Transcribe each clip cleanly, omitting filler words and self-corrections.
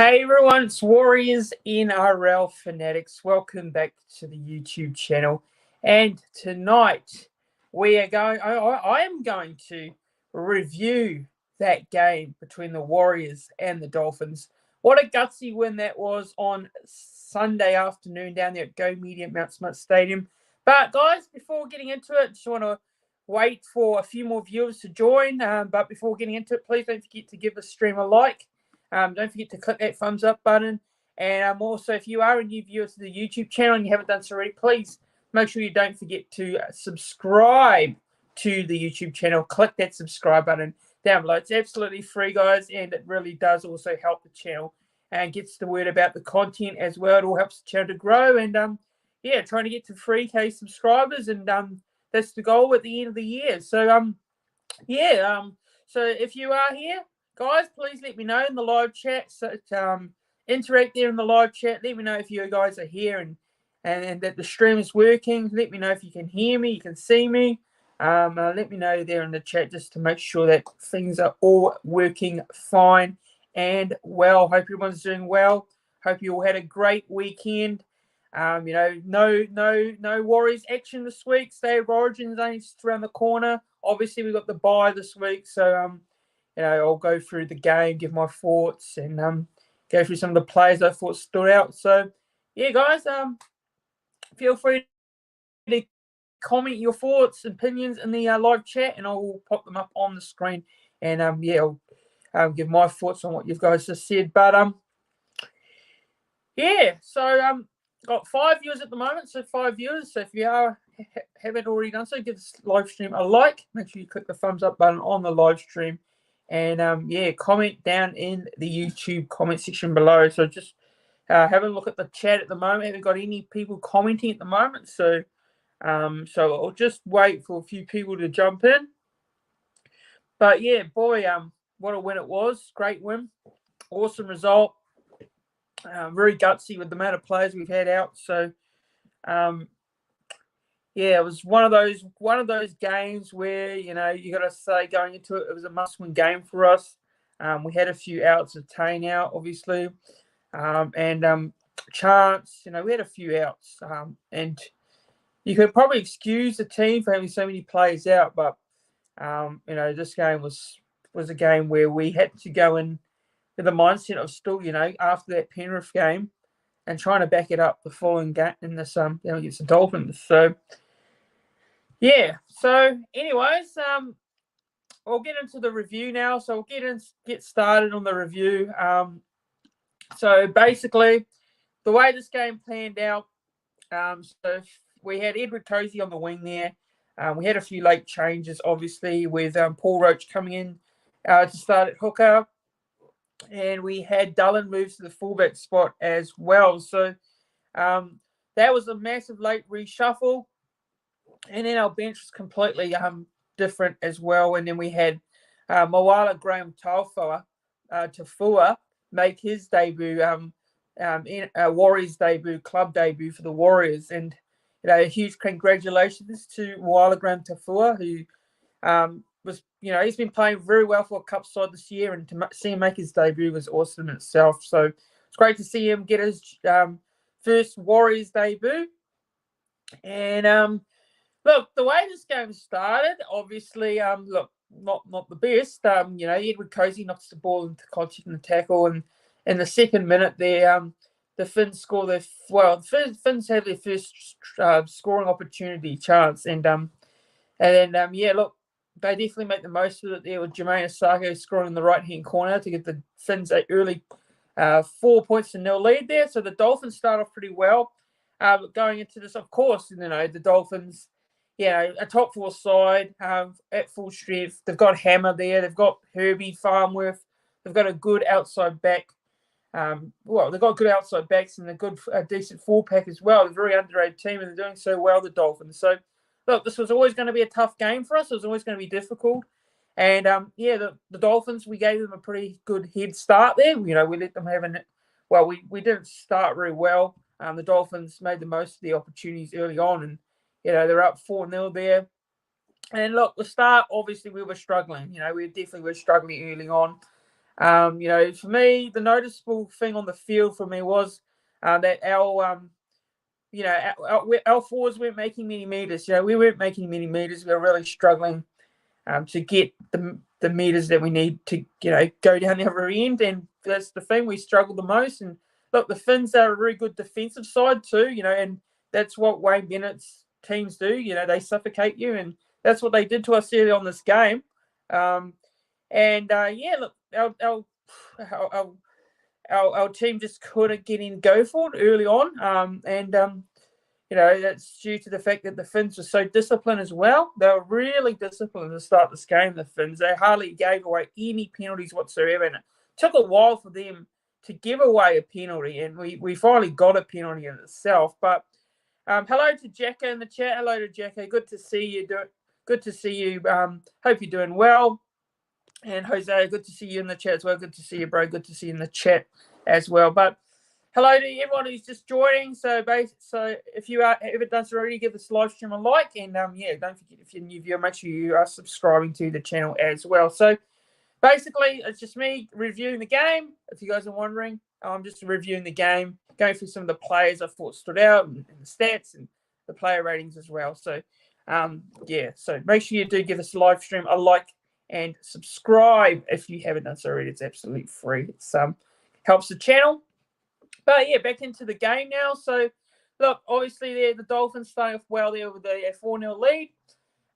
Hey everyone, it's Warriors NRL Fanatics. Welcome back to the YouTube channel. And tonight we are I am going to review that game between the Warriors and the Dolphins. What a gutsy win that was on Sunday afternoon down there at Go Media Mount Smart Stadium. But guys, before getting into it, just want to wait for a few more viewers to join. But before getting into it, please don't forget to give the stream a like. Don't forget to click that thumbs up button. And also, if you are a new viewer to the YouTube channel and you haven't done so already, please make sure you don't forget to subscribe to the YouTube channel. Click that subscribe button down below. It's absolutely free, guys, and it really does also help the channel and gets the word about the content as well. It all helps the channel to grow. And trying to get to 3K subscribers, and that's the goal at the end of the year. So so if you are here, guys, please let me know in the live chat. So interact there in the live chat. Let me know if you guys are here and that the stream is working. Let me know if you can hear me, you can see me. Let me know there in the chat just to make sure that things are all working fine and well. Hope everyone's doing well. Hope you all had a great weekend. No Warriors action this week. State of Origin is only just around the corner. Obviously, we've got the bye this week, so I'll go through the game, give my thoughts, and go through some of the players I thought stood out. So, yeah, guys, feel free to comment your thoughts and opinions in the live chat, and I will pop them up on the screen. And I'll give my thoughts on what you guys just said. But got 5 viewers at the moment, so 5 viewers. So if you haven't already done so, give this live stream a like. Make sure you click the thumbs up button on the live stream. And comment down in the YouTube comment section below. So just have a look at the chat at the moment. I haven't got any people commenting at the moment. So I'll just wait for a few people to jump in. But yeah, boy, what a win it was. Great win. Awesome result. Very gutsy with the amount of players we've had out. So it was one of those games where you got to say going into it, it was a must-win game for us. We had a few outs of Tane out, obviously, and Chance. We had a few outs, and you could probably excuse the team for having so many players out, but this game was a game where we had to go in with the mindset of still, after that Penrith game, and trying to back it up the following game in this against the Dolphins. So so anyways, we'll get into the review now. So we'll get started on the review. So basically the way this game planned out, so we had Edward Cozy on the wing there. We had a few late changes, obviously, with Paul Roach coming in to start at hooker. And we had Dullen move to the fullback spot as well. So that was a massive late reshuffle. And then our bench was completely different as well. And then we had Moala Graham Tafua make his debut, in Warriors debut, club debut for the Warriors. And a huge congratulations to Moala Graham Tafua, who was, he's been playing very well for a cup side this year, and to see him make his debut was awesome in itself. So it's great to see him get his first Warriors debut. And look, the way this game started, obviously, not the best. Edward Cozy knocks the ball into contact and the tackle, and in the second minute there, the Finns score the Finns have their first scoring opportunity chance, and then they definitely make the most of it there with Jermaine Osako scoring in the right-hand corner to give the Finns an early 4-0 lead there. So the Dolphins start off pretty well. But going into this, of course, the Dolphins, a top four side at full strength. They've got Hammer there. They've got Herbie Farmworth. They've got a good outside back. They've got good outside backs and a decent full pack as well. They're a very underrated team, and they're doing so well, the Dolphins. So, look, this was always going to be a tough game for us. It was always going to be difficult. And, the Dolphins, we gave them a pretty good head start there. We let them have we didn't start very well. The Dolphins made the most of the opportunities early on, and, they're up 4-0 there. And, look, the start, obviously, we were struggling. We definitely were struggling early on. For me, the noticeable thing on the field for me was that our forwards weren't making many meters. We weren't making many meters. We were really struggling to get the meters that we need to, go down the other end. And that's the thing, we struggled the most. And look, the Finns are a very good defensive side too, and that's what Wayne Bennett's teams do. They suffocate you, and that's what they did to us early on this game. Look, our team just couldn't get in go for it early on. That's due to the fact that the Finns were so disciplined as well. They were really disciplined to start this game, the Finns. They hardly gave away any penalties whatsoever. And it took a while for them to give away a penalty. And we finally got a penalty in itself. But hello to Jacko in the chat. Hello to Jacko. Good to see you. Good to see you. Hope you're doing well. And Jose, good to see you in the chat as well. Good to see you, bro. Good to see you in the chat as well. But hello to everyone who's just joining. So if you haven't done so already, give this live stream a like. And don't forget, if you're a new viewer, make sure you are subscribing to the channel as well. So basically, it's just me reviewing the game. If you guys are wondering, I'm just reviewing the game, going through some of the players I thought stood out and the stats and the player ratings as well. So, so make sure you do give this live stream a like and subscribe if you haven't done so already. It's absolutely free. It's helps the channel. But back into the game now. So look, obviously the Dolphins starting off well there with a 4-0 lead.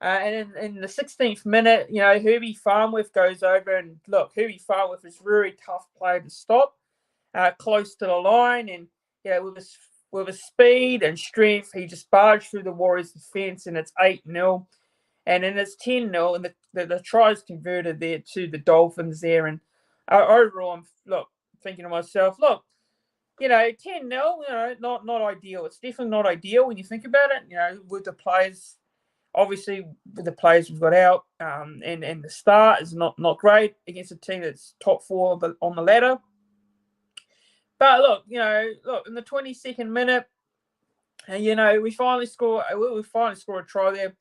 And in the 16th minute, Herbie Farnworth goes over, and look, Herbie Farnworth is a very tough player to stop, close to the line, and with his speed and strength, he just barged through the Warriors' defense, and it's 8-0. And then it's 10-0, and the tries converted there to the Dolphins there. And overall, I'm thinking to myself, 10-0, not ideal. It's definitely not ideal when you think about it. With the players, obviously, with the players we've got out, and the start is not great against a team that's top 4 on the ladder. But look, in the 22nd minute, we finally score a try there.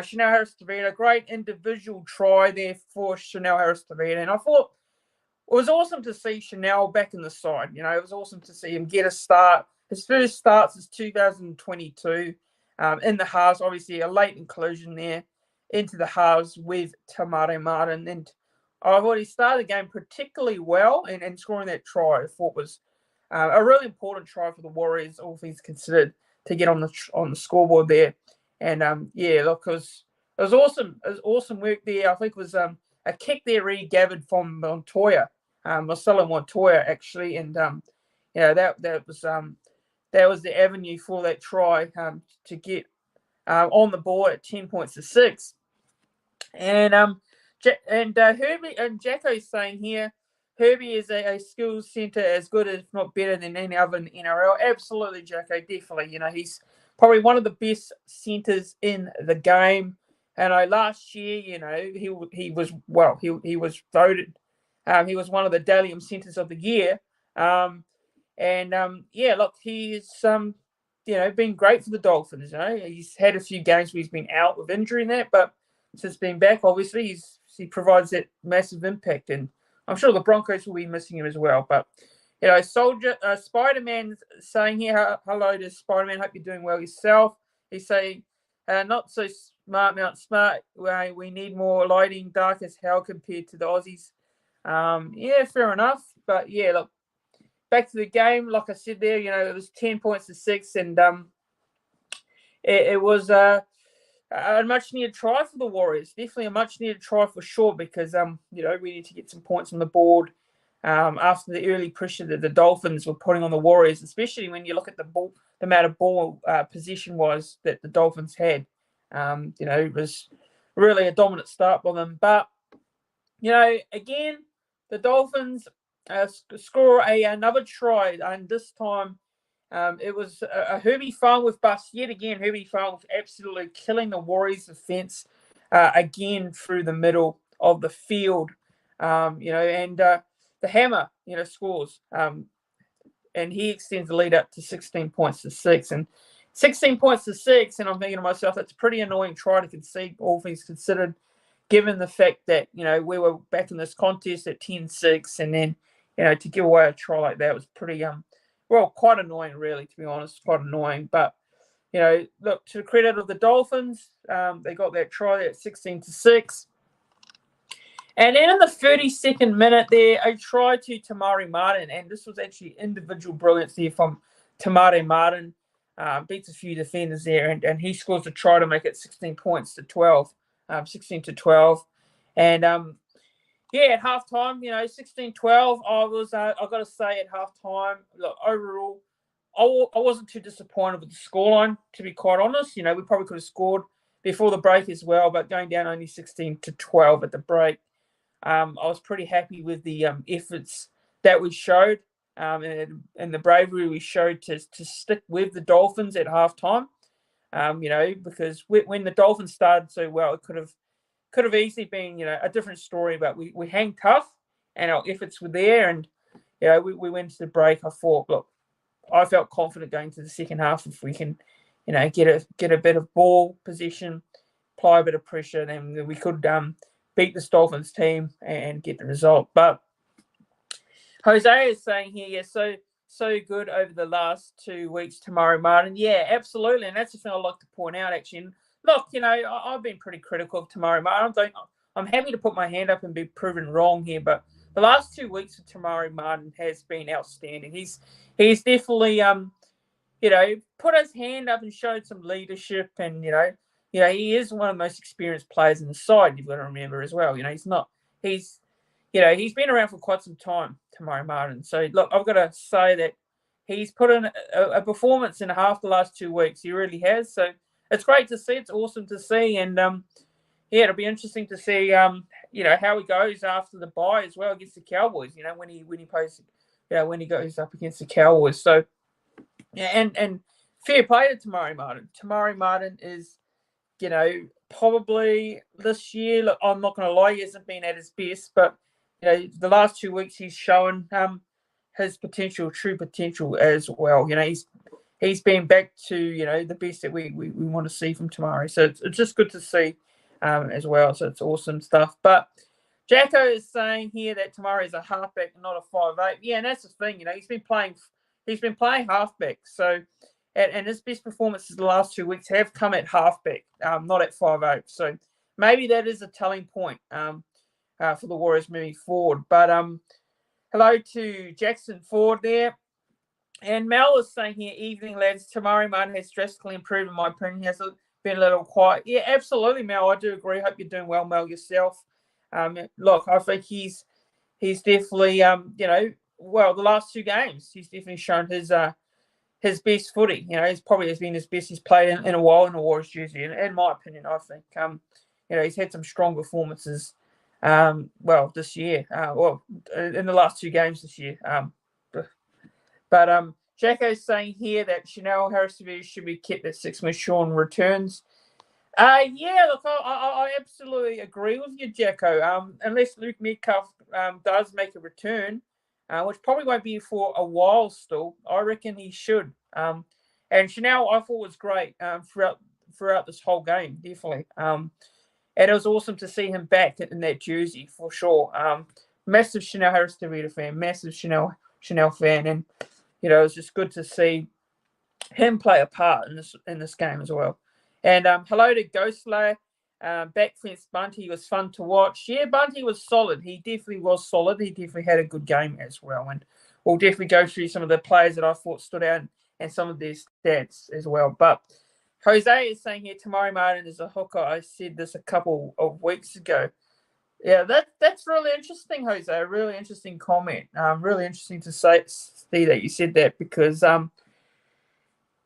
Chanel Harris-Tavita, great individual try there for Chanel Harris-Tavita. And I thought it was awesome to see Chanel back in the side. It was awesome to see him get a start. His first start since 2022 in the halves. Obviously, a late inclusion there into the halves with Tamare Martin. And I thought he started the game particularly well, and scoring that try I thought was a really important try for the Warriors, all things considered, to get on the scoreboard there. And it was awesome. It was awesome work there. I think it was a kick there regathered from Montoya, Marcelo Montoya actually, and that was the avenue for that try to get on the board at 10 points to 6. And Herbie and Jacko's saying here, Herbie is a skills centre as good, if not better, than any other in the NRL. Absolutely, Jacko, definitely. He's probably one of the best centres in the game. And last year, he was voted. He was one of the Dalium centres of the year. He's been great for the Dolphins. He's had a few games where he's been out with injury and that, but since being back, obviously he provides that massive impact, and I'm sure the Broncos will be missing him as well. But Spider-Man saying here, hello to Spider-Man. Hope you're doing well yourself. He's saying, not so smart, Mount Smart. We need more lighting, dark as hell compared to the Aussies. Fair enough. But look, back to the game. Like I said there, it was 10 points to 6, and it was a much needed try for the Warriors. Definitely a much needed try for sure, because we need to get some points on the board after the early pressure that the Dolphins were putting on the Warriors, especially when you look at the amount of ball possession was that the Dolphins had. It was really a dominant start by them. But again, the Dolphins score another try, and this time it was a Herbie Farnworth bust yet again. Herbie Farnworth absolutely killing the Warriors' defense again through the middle of the field. The hammer, scores, and he extends the lead up to 16 points to 6, and 16 points to 6. And I'm thinking to myself, that's a pretty annoying try to concede, all things considered. given the fact that, we were back in this contest at 10-6, and then, to give away a try like that was pretty, quite annoying, really, to be honest, quite annoying. But, look, to the credit of the Dolphins, they got that try there at 16-6. And then in the 32nd minute there, a try to Tamari Martin, and this was actually individual brilliance there from Tamari Martin. Beats a few defenders there, and he scores a try to make it 16 points to 12, 16-12. And, at halftime, 16-12, I got to say at halftime, look, overall, I wasn't too disappointed with the scoreline, to be quite honest. We probably could have scored before the break as well, but going down only 16-12 at the break, I was pretty happy with the efforts that we showed, and the bravery we showed to stick with the Dolphins at halftime. Because when the Dolphins started so well, it could have easily been a different story. But we hang tough, and our efforts were there, and we went to the break. I felt confident going to the second half. If we can, get a bit of ball possession, apply a bit of pressure, then we could beat this Dolphins team and get the result. But Jose is saying here, so good over the last 2 weeks, Tamari Martin. Yeah, absolutely. And that's the thing I'd like to point out, actually. And look, I've been pretty critical of Tamari Martin. I'm happy to put my hand up and be proven wrong here, but the last 2 weeks of Tamari Martin has been outstanding. He's definitely, put his hand up and showed some leadership, and, he is one of the most experienced players in the side, you've got to remember as well. He's been around for quite some time, Tamari Martin. So, look, I've got to say that he's put in a performance in half the last 2 weeks. He really has. So, it's great to see. It's awesome to see. And, it'll be interesting to see, how he goes after the bye as well against the Cowboys, when he plays, when he goes up against the Cowboys. So, and fair play to Tamari Martin. Tamari Martin is, probably this year, look, I'm not going to lie, he hasn't been at his best, but, the last 2 weeks he's shown his potential, true potential as well. He's been back to, the best that we want to see from Tamari. So it's just good to see as well. So it's awesome stuff. But Jacko is saying here that Tamari is a halfback and not a 5'8". Yeah, and that's the thing, he's been playing halfback. So and his best performances the last 2 weeks have come at halfback, not at 5'8". So maybe that is a telling point for the Warriors moving forward. But hello to Jackson Ford there. And Mel is saying here, evening lads, Tamari Martin has drastically improved in my opinion. He has been a little quiet. Yeah, absolutely, Mel. I do agree. Hope you're doing well, Mel, yourself. Look, I think he's definitely, the last 2 games, he's definitely shown his best footy. He's probably has been his best he's played in a while in the Warriors jersey. In my opinion, I think, he's had some strong performances, this year. In the last 2 games this year. But Jacko's saying here that Chanel Harris should be kept at 6 when Sean returns. Look, I absolutely agree with you, Jacko. Unless Luke Metcalf does make a return, which probably won't be for a while still, I reckon he should. And Chanel, I thought was great throughout this whole game, definitely. And it was awesome to see him back in that jersey for sure. Massive Chanel Harris DeVita fan, massive Chanel fan, and it was just good to see him play a part in this game as well. And hello to Ghostlayer. Back fence Bunty was fun to watch. Yeah, Bunty was solid. He definitely was solid. He definitely had a good game as well. And we'll definitely go through some of the players that I thought stood out and some of their stats as well. But Jose is saying here, Tamari Martin is a hooker. I said this a couple of weeks ago. Yeah, that's really interesting, Jose. A really interesting comment. Really interesting to see that you said that because I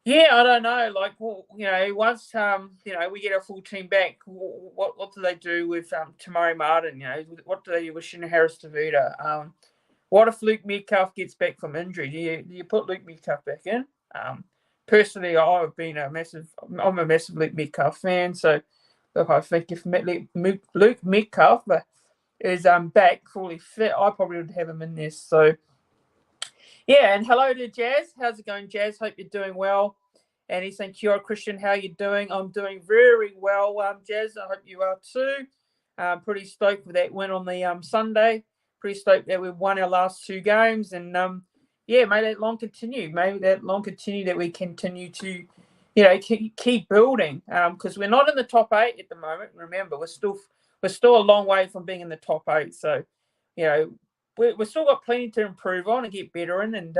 don't know. Like, once we get our full team back, what do they do with Tamari Martin? What do they do with Shannon Harris DeVita? What if Luke Metcalf gets back from injury? Do you put Luke Metcalf back in? Personally, I'm a massive Luke Metcalf fan. So, look, I think if Luke Metcalf is back fully fit, I probably would have him in this. So, yeah, and hello to Jazz. How's it going, Jazz? Hope you're doing well. And he's saying, Kia ora, Christian, how you doing? I'm doing very well, Jazz. I hope you are too. Pretty stoked with that win on the Sunday. Pretty stoked that we've won our last 2 games, and may that long continue. Maybe that long continue that we continue to, keep building. Because we're not in the top 8 at the moment. Remember, we're still a long way from being in the top 8. So, we've still got plenty to improve on and get better in. And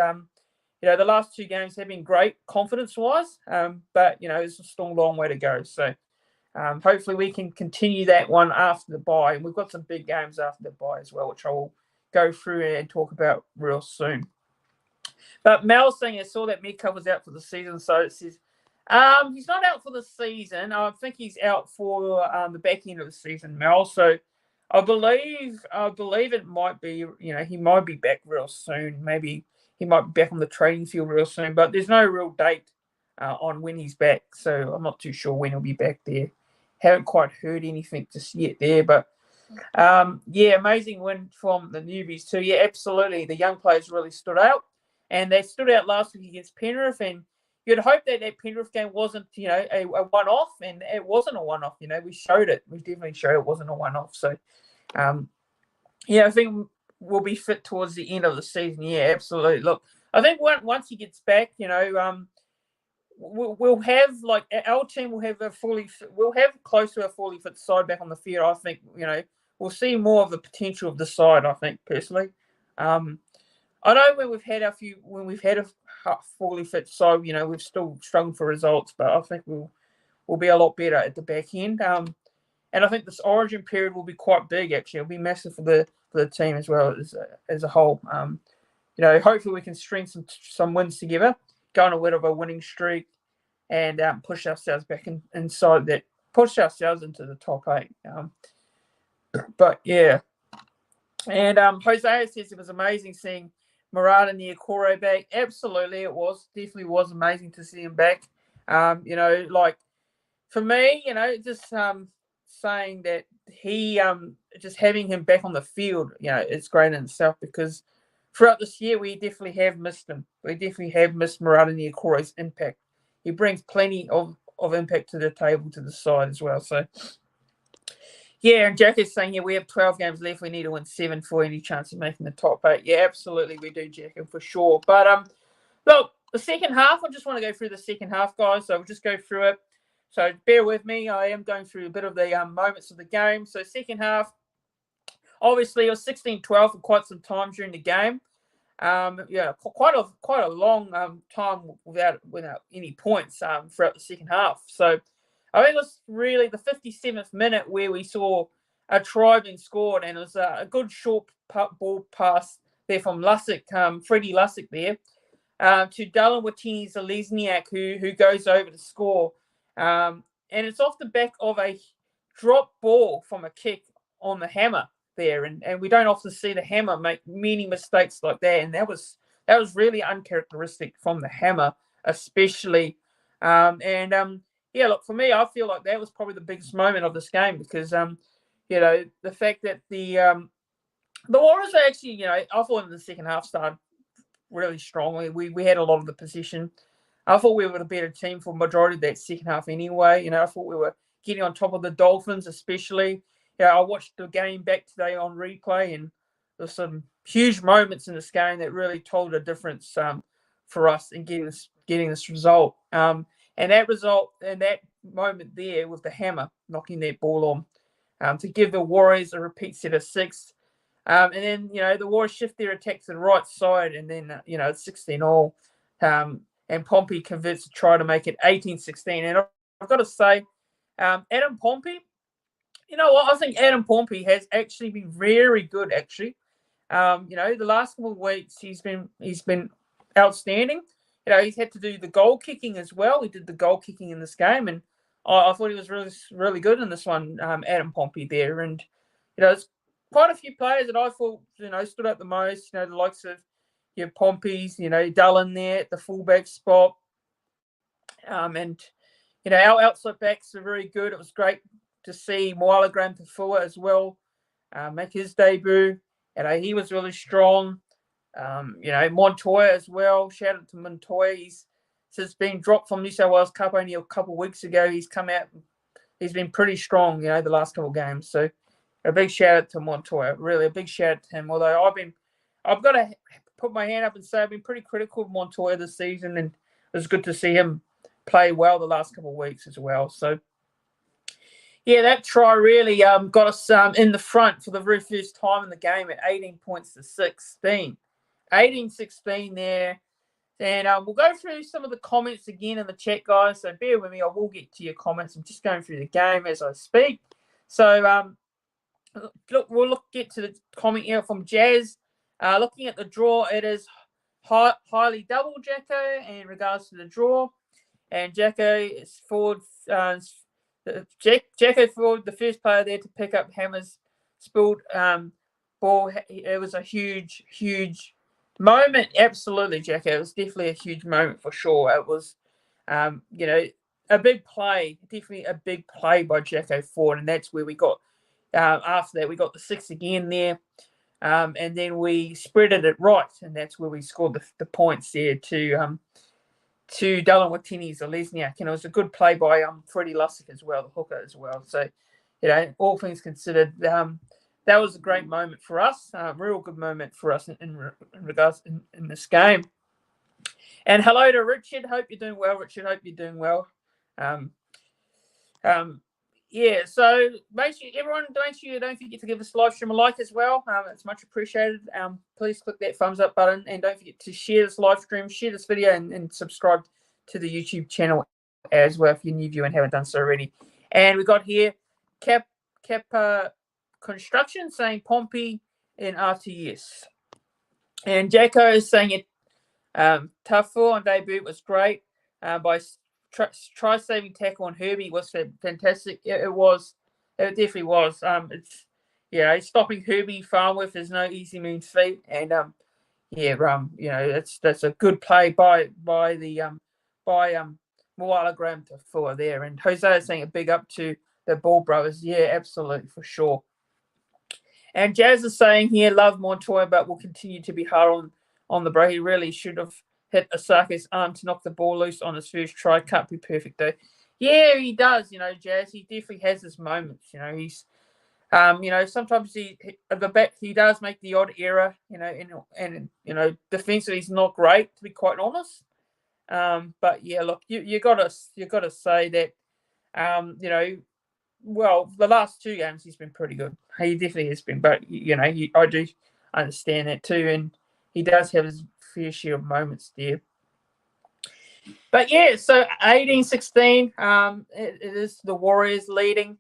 the last 2 games have been great confidence-wise. But there's still a long way to go. So. Hopefully we can continue that one after the bye. And we've got some big games after the bye as well, which I will go through and talk about real soon. But Mel's saying I saw that Metcalf was out for the season, so it says he's not out for the season. I think he's out for the back end of the season, Mel. So I believe it might be, he might be back real soon. Maybe he might be back on the training field real soon, but there's no real date on when he's back. So I'm not too sure when he'll be back there. Haven't quite heard anything just yet there, but amazing win from the newbies too. Yeah, absolutely. The young players really stood out, and they stood out last week against Penrith. And you'd hope that Penrith game wasn't, a one-off, and it wasn't a one-off. We showed it. We definitely showed it wasn't a one-off. So, I think we'll be fit towards the end of the season. Yeah, absolutely. Look, I think once he gets back, we'll have our team will have we'll have close to a fully fit side back on the field. I think we'll see more of the potential of the side. I think personally, I know when we've had a fully fit side, we've still struggled for results, but I think we'll be a lot better at the back end. And I think this Origin period will be quite big. Actually, it'll be massive for the team as well as a whole. Hopefully we can string some wins together, go on a bit of a winning streak, and push ourselves back inside that, push ourselves into the top 8. But yeah, and Hosea says it was amazing seeing Murata Niokore back. Absolutely, it definitely was amazing to see him back. For me, just saying that he just having him back on the field, it's great in itself, because throughout this year, we definitely have missed him. We definitely have missed Murata Niakore's impact. He brings plenty of impact to the table, to the side as well. So, yeah, and Jack is saying, we have 12 games left. We need to win 7 for any chance of making the top 8. Yeah, absolutely we do, Jack, and for sure. But, look, the second half, I just want to go through the second half, guys. So we'll just go through it. So bear with me. I am going through a bit of the moments of the game. So second half, obviously it was 16-12 for quite some time during the game. Quite a long time without any points throughout the second half. So I think it was really the 57th minute where we saw a try being scored, and it was a good short ball pass there from Freddie Lussick there, to Dylan Watini-Zelezniak, who goes over to score. And it's off the back of a drop ball from a kick on the hammer there, and we don't often see the hammer make many mistakes like that, and that was really uncharacteristic from the hammer, especially. Look, for me, I feel like that was probably the biggest moment of this game, because the fact that the Warriors are actually, I thought in the second half started really strongly. We had a lot of the possession. I thought we were a better team for the majority of that second half anyway. I thought we were getting on top of the Dolphins, especially. I watched the game back today on replay, and there's some huge moments in this game that really told a difference for us in getting this result. And that result and that moment there with the hammer knocking that ball on to give the Warriors a repeat set of 6. And then, the Warriors shift their attack to the right side, and then, it's 16-all. And Pompey converts to try to make it 18-16. And I've got to say, Adam Pompey, I think Adam Pompey has actually been very good, actually. The last couple of weeks he's been outstanding. He's had to do the goal kicking as well. He did the goal kicking in this game, and I thought he was really, really good in this one, Adam Pompey there. And, there's quite a few players that I thought, stood out the most, the likes of your Pompeys, Dallin there at the fullback spot. And, our outside backs are very good. It was great to see Moala Graham Tafua as well make his debut. He was really strong. Montoya as well. Shout out to Montoya. He's since been dropped from New South Wales Cup only a couple of weeks ago. He's come out. He's been pretty strong, the last couple of games. So, a big shout out to Montoya. Really, a big shout out to him. Although I've got to put my hand up and say I've been pretty critical of Montoya this season, and it was good to see him play well the last couple of weeks as well. So, yeah, that try really got us in the front for the very first time in the game at 18 points to 16. 18-16 there. And we'll go through some of the comments again in the chat, guys. So bear with me. I will get to your comments. I'm just going through the game as I speak. So we'll get to the comment here from Jazz. Looking at the draw, it is highly double Jacko in regards to the draw. And Jacko is forward. Jacko forward, the first player there to pick up Hammer's spilled ball. It was a huge, huge moment. Absolutely, Jacko. It was definitely a huge moment for sure. It was, a big play. Definitely a big play by Jacko Ford, and that's where we got. After that, we got the 6 again there, and then we spreaded it right, and that's where we scored the points there to Dylan Watini Zalesniak. And it was a good play by Freddie Lussick as well, the hooker as well. So, all things considered, that was a great moment for us, a real good moment for us in regards in this game. And hello to Richard. Hope you're doing well, Richard. Hope you're doing well. Yeah, so make sure you don't forget to give this live stream a like as well. It's much appreciated. Please click that thumbs up button and don't forget to share this live stream, share this video, and subscribe to the YouTube channel as well if you're new viewer and haven't done so already. And we got here Cap Construction saying Pompey in RTS. And Jacko is saying it tough for on debut was great by try saving tackle on Herbie was fantastic. It was. It definitely was. It's stopping Herbie Farnworth is no easy means feat, and that's a good play by Moala Graham to Fuller there, and Jose is saying a big up to the Ball brothers. Yeah, absolutely for sure. And Jazz is saying here, love Montoya, but will continue to be hard on the bro. He really should have hit Osaka's arm to knock the ball loose on his first try. Can't be perfect though. Yeah, he does. Jazz. He definitely has his moments. He's, sometimes at the back he does make the odd error. And defensively he's not great to be quite honest. But yeah, look, you gotta say that. Well, the last 2 games he's been pretty good. He definitely has been, but I do understand that too, and he does have his fair share of moments there. But yeah, so 18-16, it is the Warriors leading.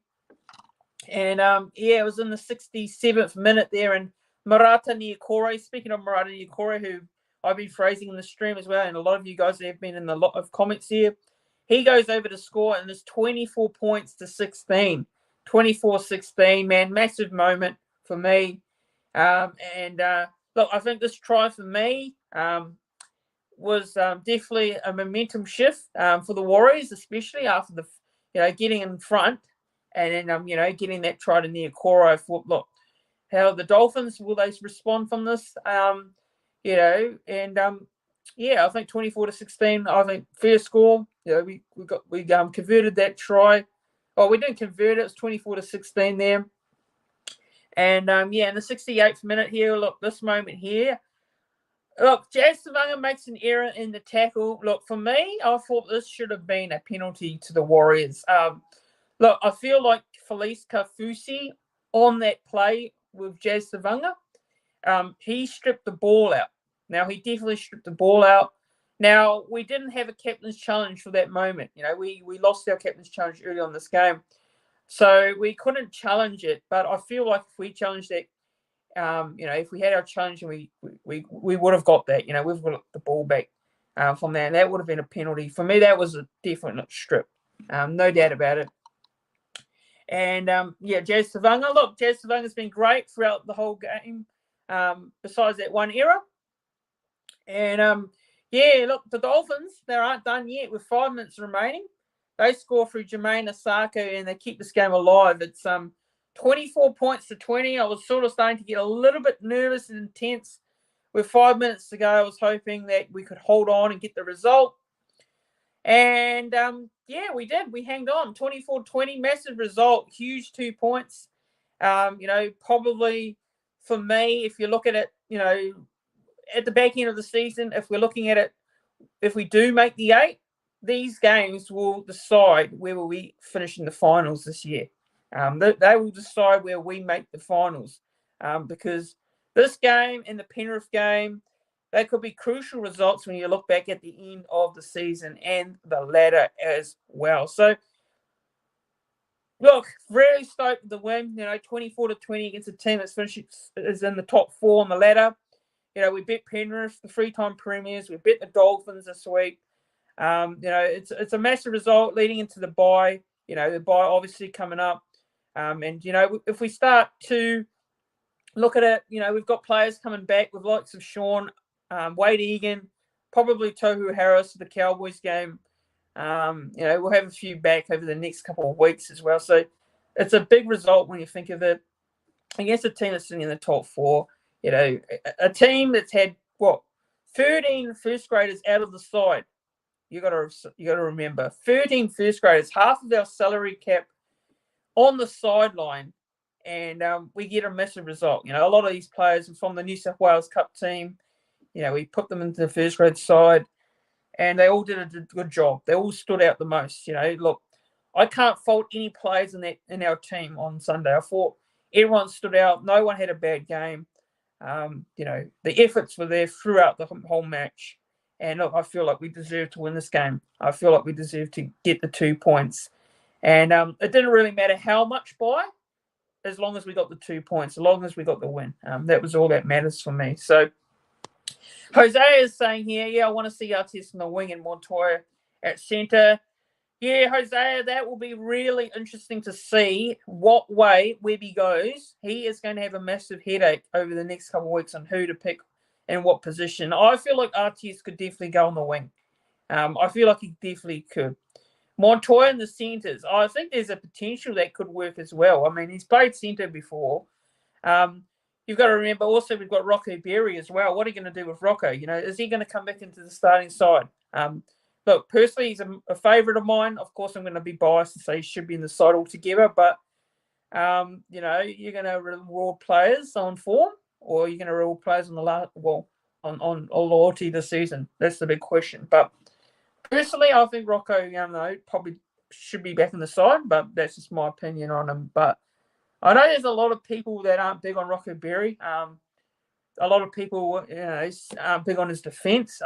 And it was in the 67th minute there, and Murata Niokore, speaking of Murata Niokore, who I've been phrasing in the stream as well, and a lot of you guys have been in a lot of comments here, he goes over to score, and there's 24 points to 16. 24-16, man, massive moment for me. Look, I think this try for me was definitely a momentum shift for the Warriors, especially after the, getting in front and then, getting that try to Niokore. I thought, look, how the Dolphins, will they respond from this? I think 24-16, I think fair score. We converted that try. Oh, we didn't convert it. It was 24-16 there. And in the 68th minute here, look, this moment here. Look, Jazz Savanga makes an error in the tackle. Look, for me, I thought this should have been a penalty to the Warriors. Look, I feel like Felice Kafusi on that play with Jazz Savanga, he stripped the ball out. Now, he definitely stripped the ball out. Now, we didn't have a captain's challenge for that moment. We lost our captain's challenge early on this game. So we couldn't challenge it. But I feel like if we challenged that, if we had our challenge and we would have got that, we've got the ball back from there. And that would have been a penalty. For me, that was a definite strip. No doubt about it. And, Jazz Savanga. Look, Jazz Savanga's been great throughout the whole game, besides that one error. And, look, the Dolphins, they aren't done yet with 5 minutes remaining. They score through Jermaine Osako and they keep this game alive. It's 24 points to 20. I was sort of starting to get a little bit nervous and intense with 5 minutes to go. I was hoping that we could hold on and get the result. And, we did. We hanged on. 24-20, massive result, huge 2 points. Probably for me, if you look at it, at the back end of the season, if we're looking at it, if we do make the 8, these games will decide where we finish in the finals this year. They will decide where we make the finals, because this game and the Penrith game, they could be crucial results when you look back at the end of the season and the ladder as well. So, look, really stoked with the win. 24-20 against a team that's is in the top 4 on the ladder. We beat Penrith, the 3-time premiers. We beat the Dolphins this week. It's a massive result leading into the bye. The bye obviously coming up. And if we start to look at it, we've got players coming back with likes of Sean, Wade Egan, probably Tohu Harris for the Cowboys game. We'll have a few back over the next couple of weeks as well. So it's a big result when you think of it against a team that's sitting in the top 4. A team that's had 13 first graders out of the side. You got to remember 13 first graders, half of our salary cap on the sideline, and we get a massive result. A lot of these players are from the New South Wales Cup team. We put them into the first grade side, and they all did a good job. They all stood out the most. Look, I can't fault any players in our team on Sunday. I thought everyone stood out. No one had a bad game. The efforts were there throughout the whole match. And look, I feel like we deserve to win this game. I feel like we deserve to get the 2 points. And it didn't really matter how much by, as long as we got the 2 points, as long as we got the win. That was all that matters for me. So Jose is saying here, I want to see Artis in the wing and Montoya at centre. Yeah, Jose, that will be really interesting to see what way Webby goes. He is going to have a massive headache over the next couple of weeks on who to pick and what position. I feel like Artis could definitely go on the wing. I feel like he definitely could. Montoya in the centres, I think there's a potential that could work as well. I mean, he's played centre before. You've got to remember also we've got Rocco Berry as well. What are you going to do with Rocco? Is he going to come back into the starting side? Look, personally, he's a favourite of mine. Of course, I'm going to be biased and say he should be in the side altogether. But, you're going to reward players on form, or you're going to reward players on loyalty this season. That's the big question. But personally, I think Rocco, probably should be back in the side. But that's just my opinion on him. But I know there's a lot of people that aren't big on Rocco Berry. A lot of people, aren't big on his defence.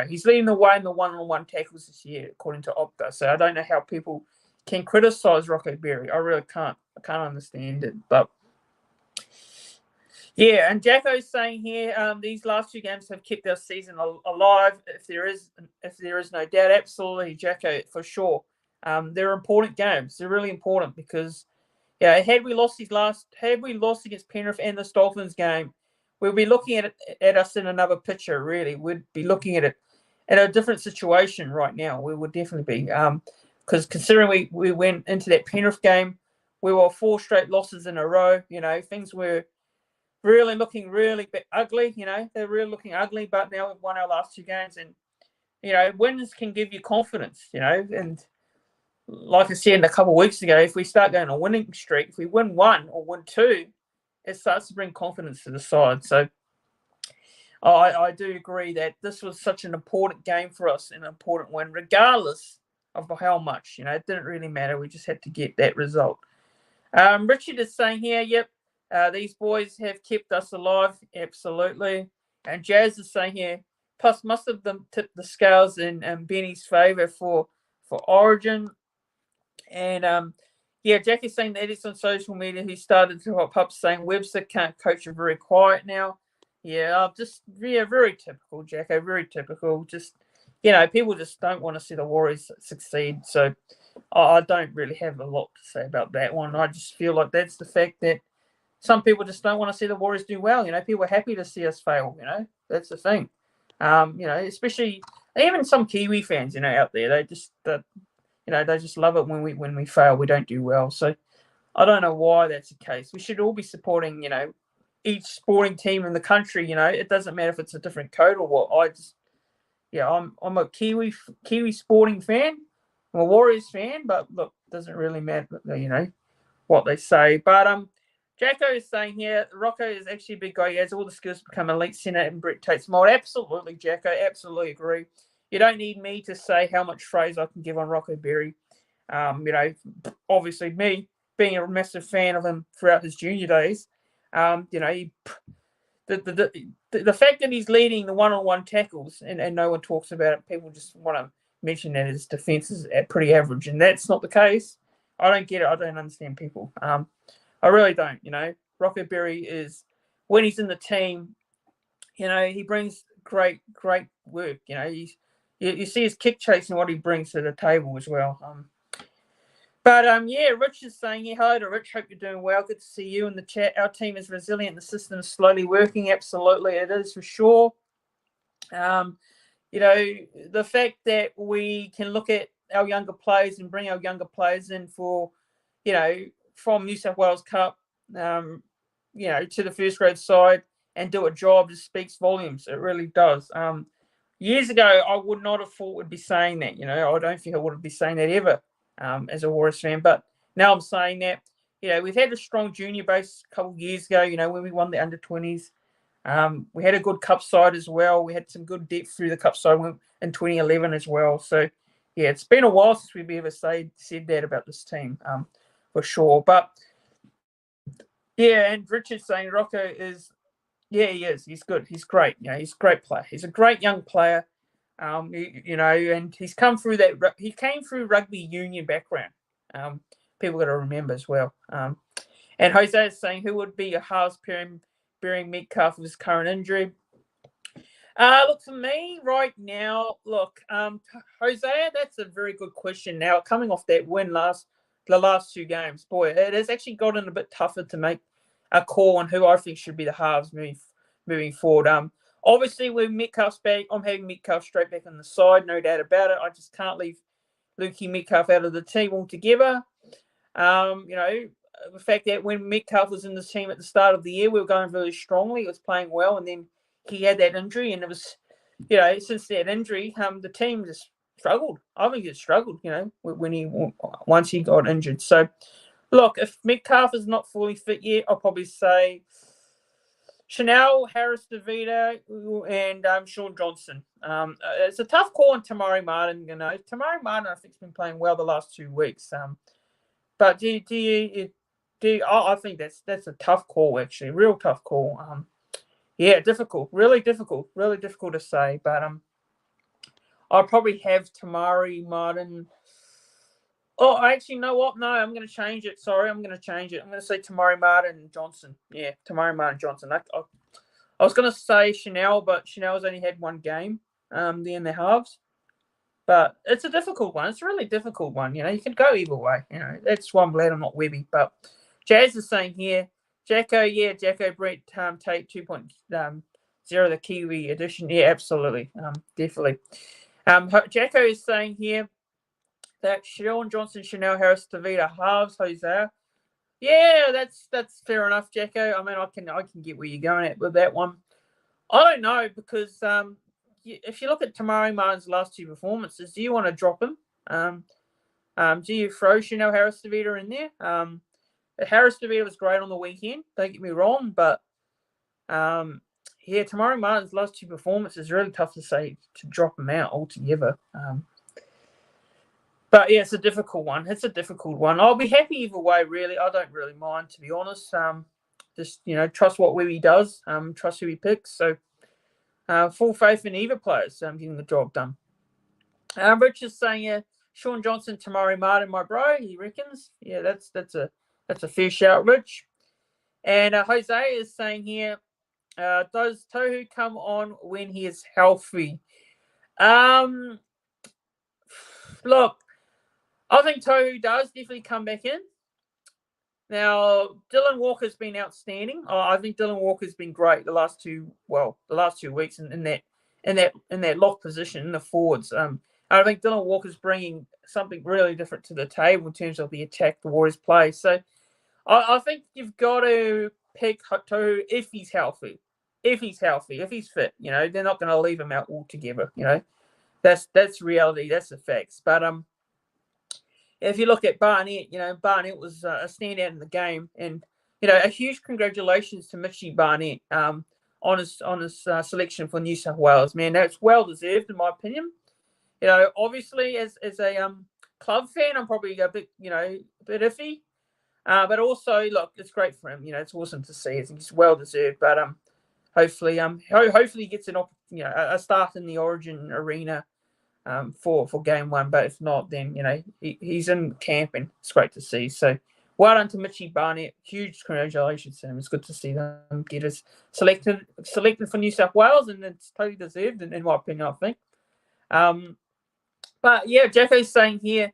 He's leading the way in the one-on-one tackles this year, according to Opta. So I don't know how people can criticise Rocco Berry. I really can't. I can't understand it. But yeah, and Jacko's saying here, these last 2 games have kept our season alive. If there is no doubt, absolutely, Jacko, for sure. They're important games. They're really important because, had we lost against Penrith and the Dolphins game, we'll be looking at us in another picture, really. We'd be looking at it in a different situation right now. We would definitely be. Because considering we went into that Penrith game, we were 4 straight losses in a row. Things were really looking really ugly. They're really looking ugly, but now we've won our last 2 games. And, wins can give you confidence, And like I said a couple of weeks ago, if we start going on a winning streak, if we win 1 or win 2, it starts to bring confidence to the side. So I do agree that this was such an important game for us, an important win, regardless of how much. It didn't really matter. We just had to get that result. Richard is saying here, yep, these boys have kept us alive. Absolutely. And Jazz is saying here, plus most of them tipped the scales in Benny's favour for Origin. And Jack is saying that it's on social media. He started to hop up saying Webster can't coach. Are very quiet now. Very typical, Jacko. Very typical. Just people just don't want to see the Warriors succeed. So I don't really have a lot to say about that one. I just feel like that's the fact that some people just don't want to see the Warriors do well. People are happy to see us fail. That's the thing. Especially even some Kiwi fans, out there. They just they just love it when we fail, we don't do well. So I don't know why that's the case. We should all be supporting, each sporting team in the country. It doesn't matter if it's a different code or what. I'm a Kiwi sporting fan. I'm a Warriors fan, but look, it doesn't really matter, what they say. But Jacko is saying here, Rocco is actually a big guy. He has all the skills to become elite centre and Brett Tate's mold. Absolutely, Jacko. Absolutely agree. You don't need me to say how much praise I can give on Rocco Berry. Obviously me being a massive fan of him throughout his junior days. The fact that he's leading the one-on-one tackles and no one talks about it, people just want to mention that his defence is pretty average, and that's not the case. I don't get it. I don't understand people. I really don't. Rocco Berry is, when he's in the team, he brings great work. You see his kick chasing, what he brings to the table as well. Rich is saying, hello to Rich. Hope you're doing well. Good to see you in the chat. Our team is resilient. The system is slowly working. Absolutely, it is for sure. The fact that we can look at our younger players and bring our younger players in for, from New South Wales Cup, to the first grade side and do a job just speaks volumes. It really does. Years ago, I would not have thought we'd be saying that. I don't think I would be saying that ever as a Warriors fan. But now I'm saying that. We've had a strong junior base a couple of years ago, when we won the under-20s. We had a good cup side as well. We had some good depth through the cup side in 2011 as well. So, it's been a while since we've ever said that about this team, for sure. But, and Richard's saying Rocco is, he is. He's good. He's great. He's a great player. He's a great young player, and he's come through that. He came through rugby union background. People got to remember as well. And Jose is saying, who would be a halves bearing Metcalf with his current injury? Look, for me right now, Jose, that's a very good question. Now, coming off that win the last two games, boy, it has actually gotten a bit tougher to make a call on who I think should be the halves moving forward. Obviously, with Metcalf's back, I'm having Metcalf straight back on the side, no doubt about it. I just can't leave Lukey Metcalf out of the team altogether. The fact that when Metcalf was in the team at the start of the year, we were going really strongly. He was playing well, and then he had that injury, and it was, since that injury, the team just struggled. I think it struggled, once he got injured. So, look, if Metcalf is not fully fit yet, I'll probably say Chanel, Harris DeVita, and Sean Johnson. It's a tough call on Tamari Martin. Tamari Martin, I think, has been playing well the last 2 weeks. But I think that's a tough call, actually, real tough call. Difficult, really difficult to say. But I'll probably have Tamari Martin. Oh, actually, you know what? No, I'm going to change it. Sorry, I'm going to change it. I'm going to say Tamari Martin and Johnson. Yeah, Tamari Martin Johnson. I was going to say Chanel, but Chanel's only had one game in the halves. But it's a difficult one. It's a really difficult one. You can go either way. That's why I'm glad I'm not Webby. But Jazz is saying here, Jacko, Brett Tate 2.0, the Kiwi edition. Yeah, absolutely. Definitely. Jacko is saying here that Sean Johnson, Chanel Harris, Tavita halves, Jose. Yeah, that's fair enough, Jacko. I mean, I can get where you're going at with that one. I don't know, because if you look at Tamari Martin's last two performances, do you want to drop him? Do you throw Chanel Harris DeVita in there? Harris DeVita was great on the weekend, don't get me wrong, but Tamari Martin's last two performances is really tough to say to drop him out altogether. But it's a difficult one. I'll be happy either way, really. I don't really mind, to be honest. Just trust what Webby does. Trust who he picks. So full faith in either players getting the job done. Rich is saying, Sean Johnson, Tamari Martin, my bro. He reckons. Yeah, that's a fair shout, Rich. And Jose is saying here, does Tohu come on when he is healthy? Look, I think Tohu does definitely come back in. Now, Dylan Walker's been outstanding. I think Dylan Walker's been great the last 2 weeks in that lock position in the forwards. I think Dylan Walker's bringing something really different to the table in terms of the attack the Warriors play. So I think you've got to pick Tohu if he's healthy. If he's fit, they're not going to leave him out altogether. That's reality. That's the facts. But if you look at Barnett, Barnett was a standout in the game, and a huge congratulations to Mitchy Barnett on his selection for New South Wales. Man, that's well deserved in my opinion. Obviously as a club fan, I'm probably a bit iffy. But also, look, it's great for him. It's awesome to see. It's well deserved. But hopefully he gets a start in the Origin arena for game one. But if not, then he's in camp, and it's great to see. So well done to Mitchy Barnett. Huge congratulations to him. It's good to see them get us selected for New South Wales, and it's totally deserved, in my opinion, I think. But yeah, Jacko's saying here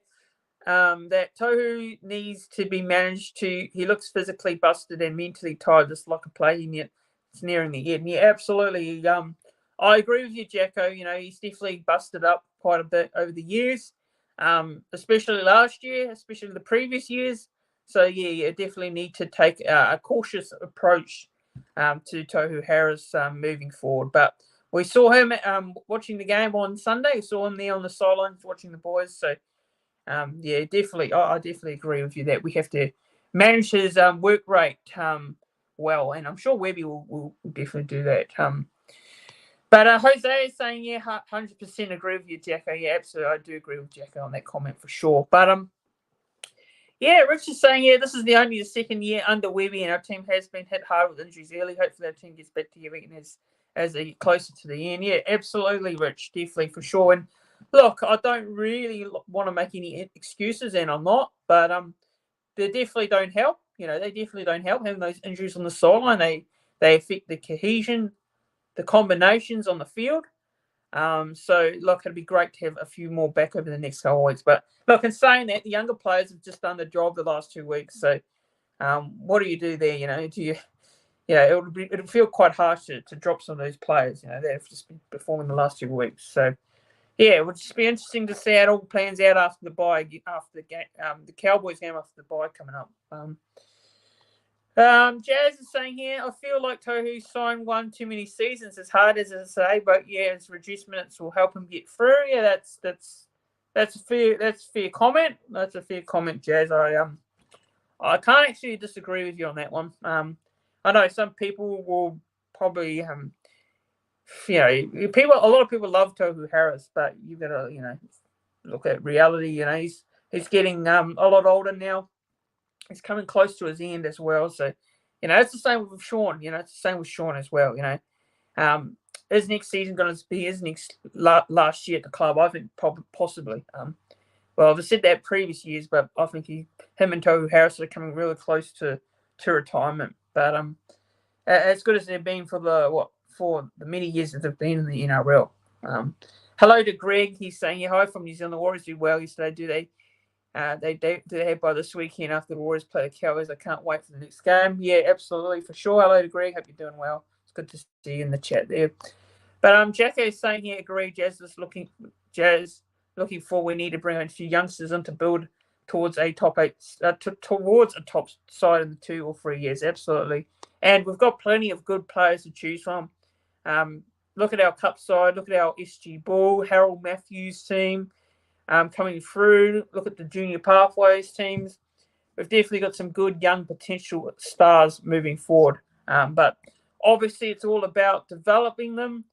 that Tohu needs to be managed he looks physically busted and mentally tired, just like a player, and yet it's nearing the end. Yeah, absolutely. I agree with you, Jacko. He's definitely busted up quite a bit over the years, especially last year, especially the previous years. So yeah, you definitely need to take a cautious approach to Tohu Harris moving forward. But we saw him watching the game on Sunday. We saw him there on the sidelines watching the boys. So yeah, definitely. I definitely agree with you that we have to manage his work rate well, and I'm sure Webby will definitely do that. But Jose is saying, yeah, 100% agree with you, Jacko. Yeah, absolutely, I do agree with Jacko on that comment for sure. But yeah, Rich is saying, yeah, this is only the second year under Webby, and our team has been hit hard with injuries early. Hopefully, our team gets back together as they get closer to the end. Yeah, absolutely, Rich, definitely for sure. And look, I don't really want to make any excuses, and I'm not, but they definitely don't help. They definitely don't help having those injuries on the sideline. They affect the cohesion, the combinations on the field. So look, it'd be great to have a few more back over the next couple of weeks. But look, in saying that, the younger players have just done the job the last 2 weeks. So what do you do there? Do you? It'll feel quite harsh to drop some of those players. They've just been performing the last 2 weeks. So yeah, it would just be interesting to see how it all plans out after the bye, after the game, the Cowboys game after the bye coming up. Jazz is saying here, I feel like Tohu signed one too many seasons, as hard as I say, but yeah, his reduced minutes will help him get through. Yeah, that's a fair comment. That's a fair comment, Jazz. I can't actually disagree with you on that one. I know some people will probably a lot of people love Tohu Harris, but you gotta look at reality. He's getting a lot older now. He's coming close to his end as well. So, it's the same with Sean. It's the same with Sean as well. Is next season going to be his next last year at the club? I think probably possibly. Well, I've said that previous years, but I think him and Tohu Harris are coming really close to retirement. But as good as they've been for the many years that they've been in the NRL. Hello to Greg. He's saying, hi from New Zealand. Warriors do well yesterday. Do they? They have by this weekend after the Warriors play the Cowboys. I can't wait for the next game. Yeah, absolutely, for sure. Hello to Greg. Hope you're doing well. It's good to see you in the chat there. But Jacko is saying here, agree, Jazz looking for we need to bring a few youngsters in to build towards a top 8, towards a top side in the 2 or 3 years. Absolutely. And we've got plenty of good players to choose from. Look at our cup side. Look at our SG Bull, Harold Matthews team. Coming through, look at the junior pathways teams. We've definitely got some good young potential stars moving forward. But obviously, it's all about developing them,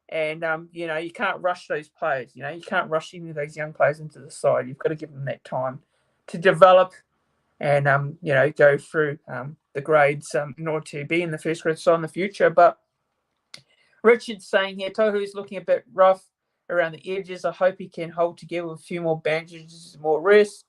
and you can't rush those players. You can't rush any of those young players into the side. You've got to give them that time to develop, and go through the grades in order to be in the first grade side in the future. But Richard's saying here, Tohu's looking a bit rough around the edges. I hope he can hold together with a few more bandages, more rest.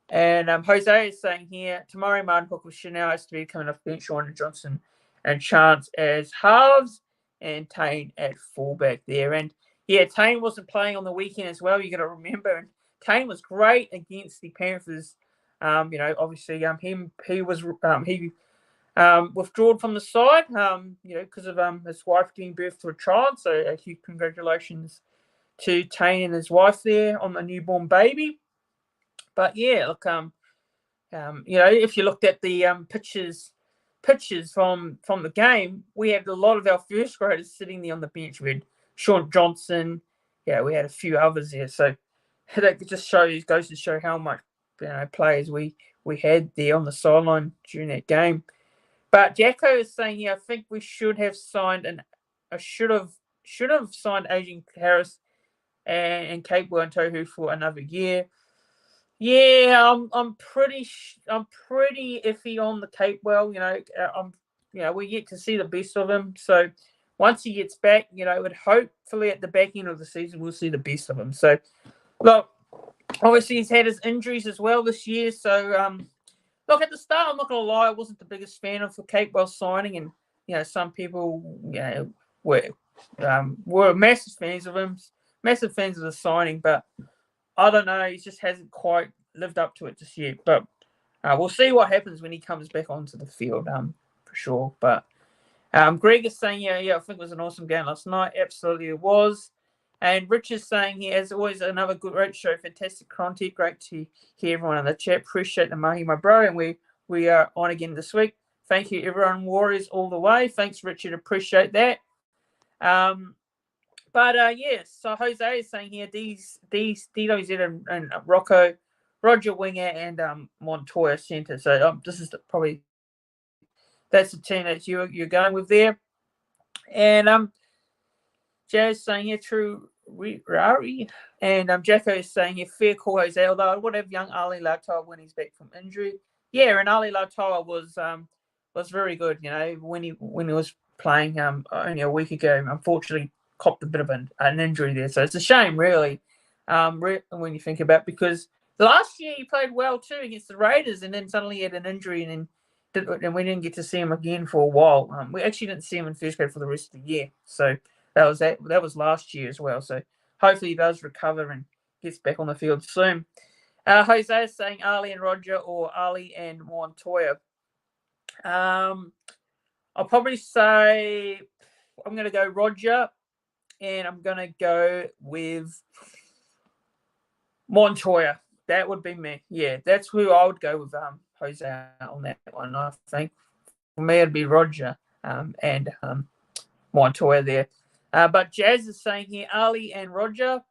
And Jose is saying here, tomorrow Martin Hook with Chanel has to be coming off bench, Sean Johnson and Chance as halves, and Tane at fullback there. And yeah, Tane wasn't playing on the weekend as well. You got to remember, and Tane was great against the Panthers. Obviously, he was withdrawn from the side, because of his wife giving birth to a child. So a huge congratulations to Tane and his wife there on the newborn baby. But yeah, look, if you looked at the pictures from the game, we had a lot of our first graders sitting there on the bench. We had Sean Johnson, we had a few others there. So that just goes to show how much players we had there on the sideline during that game. But Jacko is saying here, I think we should have signed should have signed Agent Harris and Capewell and Tohu for another year. Yeah, I'm pretty iffy on the Capewell. We yet to see the best of him. So once he gets back, would hopefully at the back end of the season we'll see the best of him. So look, obviously he's had his injuries as well this year. So look, at the start, I'm not gonna lie, I wasn't the biggest fan of the Capewell signing, and some people were massive fans of him, massive fans of the signing, but I don't know. He just hasn't quite lived up to it just yet. But we'll see what happens when he comes back onto the field, for sure. But Greg is saying, yeah, I think it was an awesome game last night. Absolutely, it was. And Rich is saying here, as always, another great show, fantastic content. Great to hear everyone in the chat. Appreciate the mahi, my bro. And we are on again this week. Thank you, everyone. Warriors all the way. Thanks, Richard. Appreciate that. But yes, so Jose is saying here these DWZ and Rocco, Roger Winger, and Montoya centre. So this is that's the team that you're going with there. And Jazz saying here true Rari, and Jacko is saying here fair call Jose. Although I would have young Ali Lautoa when he's back from injury. Yeah, and Ali Lautoa was very good. When he was playing only a week ago. Unfortunately, copped a bit of an injury there, so it's a shame, really, when you think about it, because last year he played well too against the Raiders, and then suddenly he had an injury, and we didn't get to see him again for a while. We actually didn't see him in first grade for the rest of the year, so that was last year as well. So hopefully he does recover and gets back on the field soon. Jose is saying Ali and Roger or Ali and Montoya. I'll probably say I'm going to go Roger. And I'm going to go with Montoya. That would be me. Yeah, that's who I would go with Jose on that one, I think. For me, it'd be Roger and Montoya there. But Jazz is saying here Ali and Roger.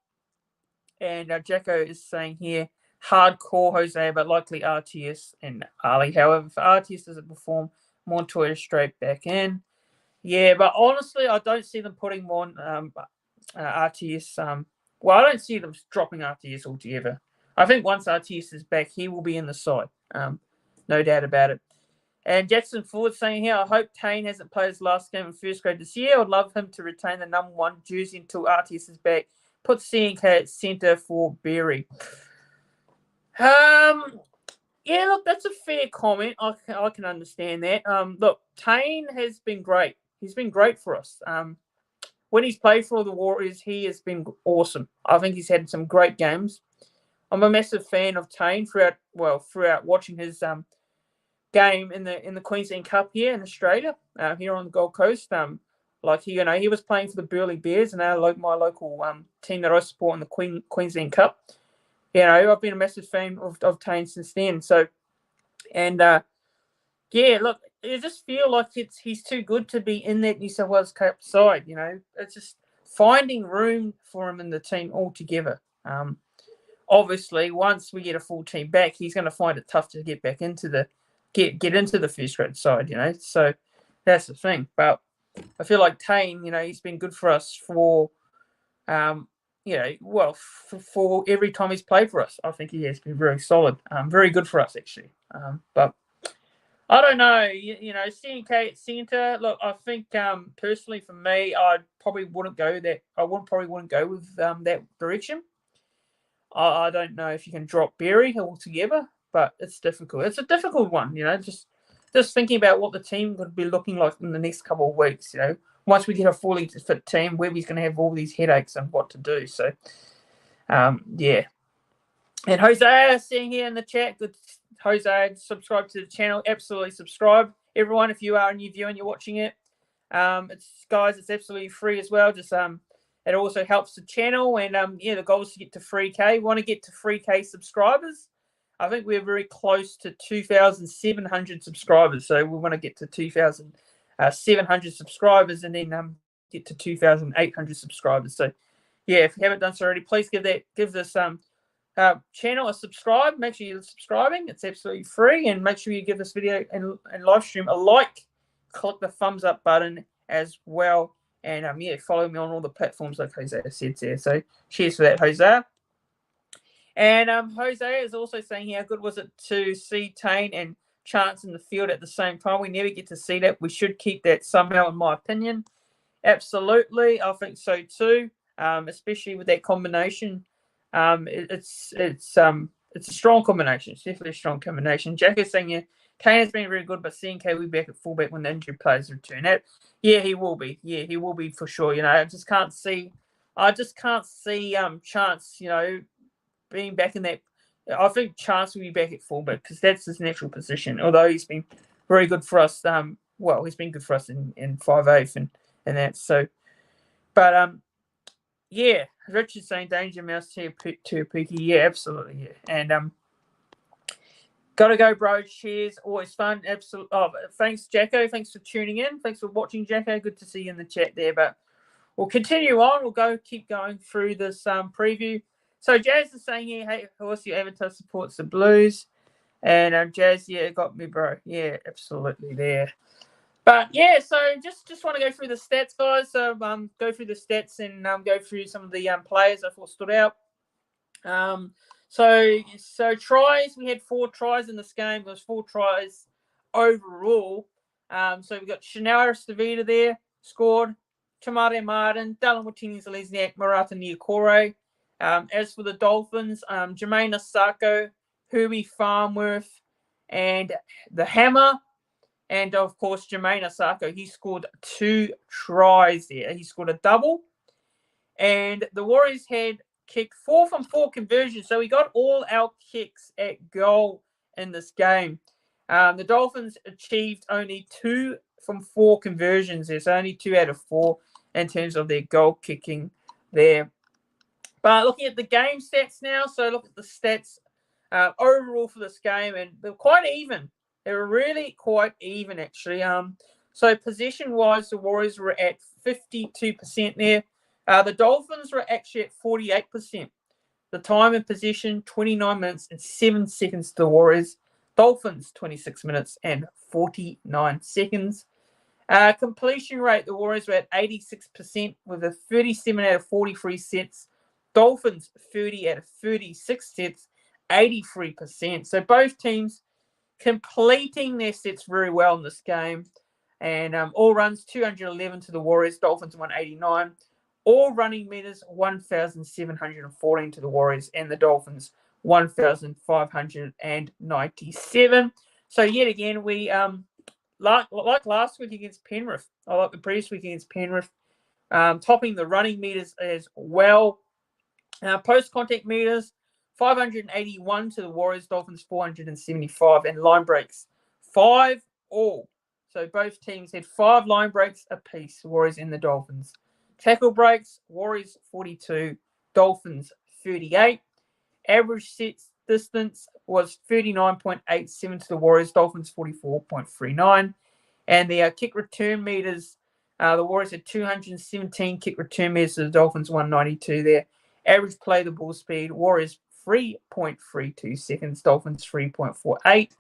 And Jacko is saying here hardcore Jose, but likely RTS and Ali. However, if RTS doesn't perform, Montoya straight back in. Yeah, but honestly, I don't see them putting more RTS. I don't see them dropping RTS altogether. I think once RTS is back, he will be in the side. No doubt about it. And Jackson Ford saying here, I hope Tane hasn't played his last game in first grade this year. I'd love him to retain the number 1 jersey until RTS is back. Put CNK at centre for Berry. Yeah, look, that's a fair comment. I can understand that. Look, Tane has been great. He's been great for us. When he's played for the Warriors, he has been awesome. I think he's had some great games. I'm a massive fan of Tane throughout watching his game in the Queensland Cup here in Australia, here on the Gold Coast. He was playing for the Burleigh Bears, and they're my local team that I support in the Queensland Cup. I've been a massive fan of Tane since then. So, and look, I just feel like he's too good to be in that New South Wales Cup side. It's just finding room for him in the team altogether. Obviously, once we get a full team back, he's going to find it tough to get back into the get into the first grade side. So that's the thing. But I feel like Tane, he's been good for us for for every time he's played for us. I think he has been very solid, very good for us actually. But I don't know, CNK at centre. Look, I think personally for me, I probably wouldn't go that. I probably wouldn't go with that direction. I don't know if you can drop Berry altogether, but it's difficult. It's a difficult one, just thinking about what the team could be looking like in the next couple of weeks. Once we get a fully fit team, where he's going to have all these headaches and what to do. So, yeah. And Jose, seeing here in the chat, good. Jose, subscribe to the channel. Absolutely subscribe, everyone. If you are a new viewer and you're watching it, it's absolutely free as well. Just it also helps the channel, and the goal is to get to 3K. We want to get to 3K subscribers. I think we're very close to 2,700 subscribers, so we want to get to 2,700 subscribers, and then get to 2,800 subscribers. So, yeah, if you haven't done so already, please give this channel a subscribe. Make sure you're subscribing. It's absolutely free, and make sure you give this video and live stream a like click the thumbs up button as well. And follow me on all the platforms like Jose said there. So cheers for that, Jose. And Jose is also saying, how good was it to see Tane and Chance in the field at the same time? We never get to see that. We should keep that somehow, in my opinion. Absolutely, I think so too. Especially with that combination, it's a strong combination. It's definitely a strong combination. Jack is saying, yeah, Kane has been very good, but seeing KW back at fullback when the injured players return, he will be. Yeah, he will be for sure. I just can't see Chance, being back in that. I think Chance will be back at fullback because that's his natural position. Although he's been very good for us. He's been good for us in 5/8 and that. So, but Richard's saying danger mouse to Peaky. Yeah, absolutely. Yeah, and gotta go, bro. Cheers, always fun. Absolutely. Oh, thanks, Jacko. Thanks for tuning in. Thanks for watching, Jacko. Good to see you in the chat there. But we'll continue on. We'll keep going through this preview. So Jazz is saying here, hey, what's your avatar supports the Blues? And Jazz, yeah, got me, bro. Yeah, absolutely there. But yeah, so just want to go through the stats, guys. So go through the stats and go through some of the players I thought stood out. So tries, we had 4 tries in this game. There was 4 tries overall. So we got Chanel Stavita there, scored. Tamare Martin, Dallin Watini-Zelezniak, Marata Niokore. As for the Dolphins, Jermaine Asako, Herbie Farmworth, and the Hammer. And, of course, Jermaine Asako, he scored 2 tries there. He scored a double. And the Warriors had kicked 4 from 4 conversions. So we got all our kicks at goal in this game. The Dolphins achieved only 2 from 4 conversions there. So only 2 out of 4 in terms of their goal kicking there. But looking at the game stats now. So look at the stats overall for this game. And they're quite even. They were really quite even, actually. So possession-wise, the Warriors were at 52% there. The Dolphins were actually at 48%. The time in possession, 29 minutes and 7 seconds to the Warriors. Dolphins, 26 minutes and 49 seconds. Completion rate, the Warriors were at 86% with a 37 out of 43 sets. Dolphins, 30 out of 36 sets, 83%. So both teams completing their sets very well in this game. And all runs, 211 to the Warriors. Dolphins, 189. All running meters, 1,714 to the Warriors. And the Dolphins, 1,597. So yet again, we, like last week against Penrith, I like the previous week against Penrith, topping the running meters as well. Post-contact meters, 581 to the Warriors, Dolphins 475, and line breaks 5 all. So both teams had 5 line breaks apiece, the Warriors and the Dolphins. Tackle breaks, Warriors 42, Dolphins 38. Average sets distance was 39.87 to the Warriors, Dolphins 44.39. And the kick return meters, the Warriors had 217 kick return meters to the Dolphins 192 there. Average play the ball speed, Warriors 3.32 seconds, Dolphins 3.48.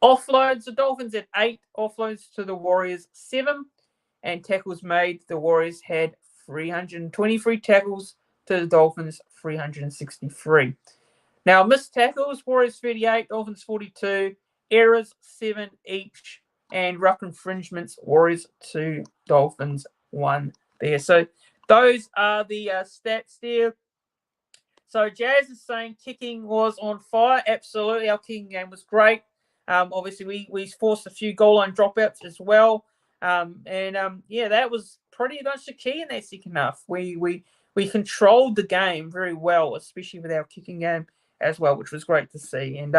Offloads, the Dolphins had 8 offloads to the Warriors 7. And tackles made, the Warriors had 323 tackles to the Dolphins 363. Now, missed tackles, Warriors 38, Dolphins 42. Errors 7 each. And ruck infringements, Warriors 2, Dolphins 1 there. So those are the stats there. So Jazz is saying kicking was on fire. Absolutely, our kicking game was great. Obviously, we forced a few goal line dropouts as well. That was pretty much the key in that second half. We controlled the game very well, especially with our kicking game as well, which was great to see. And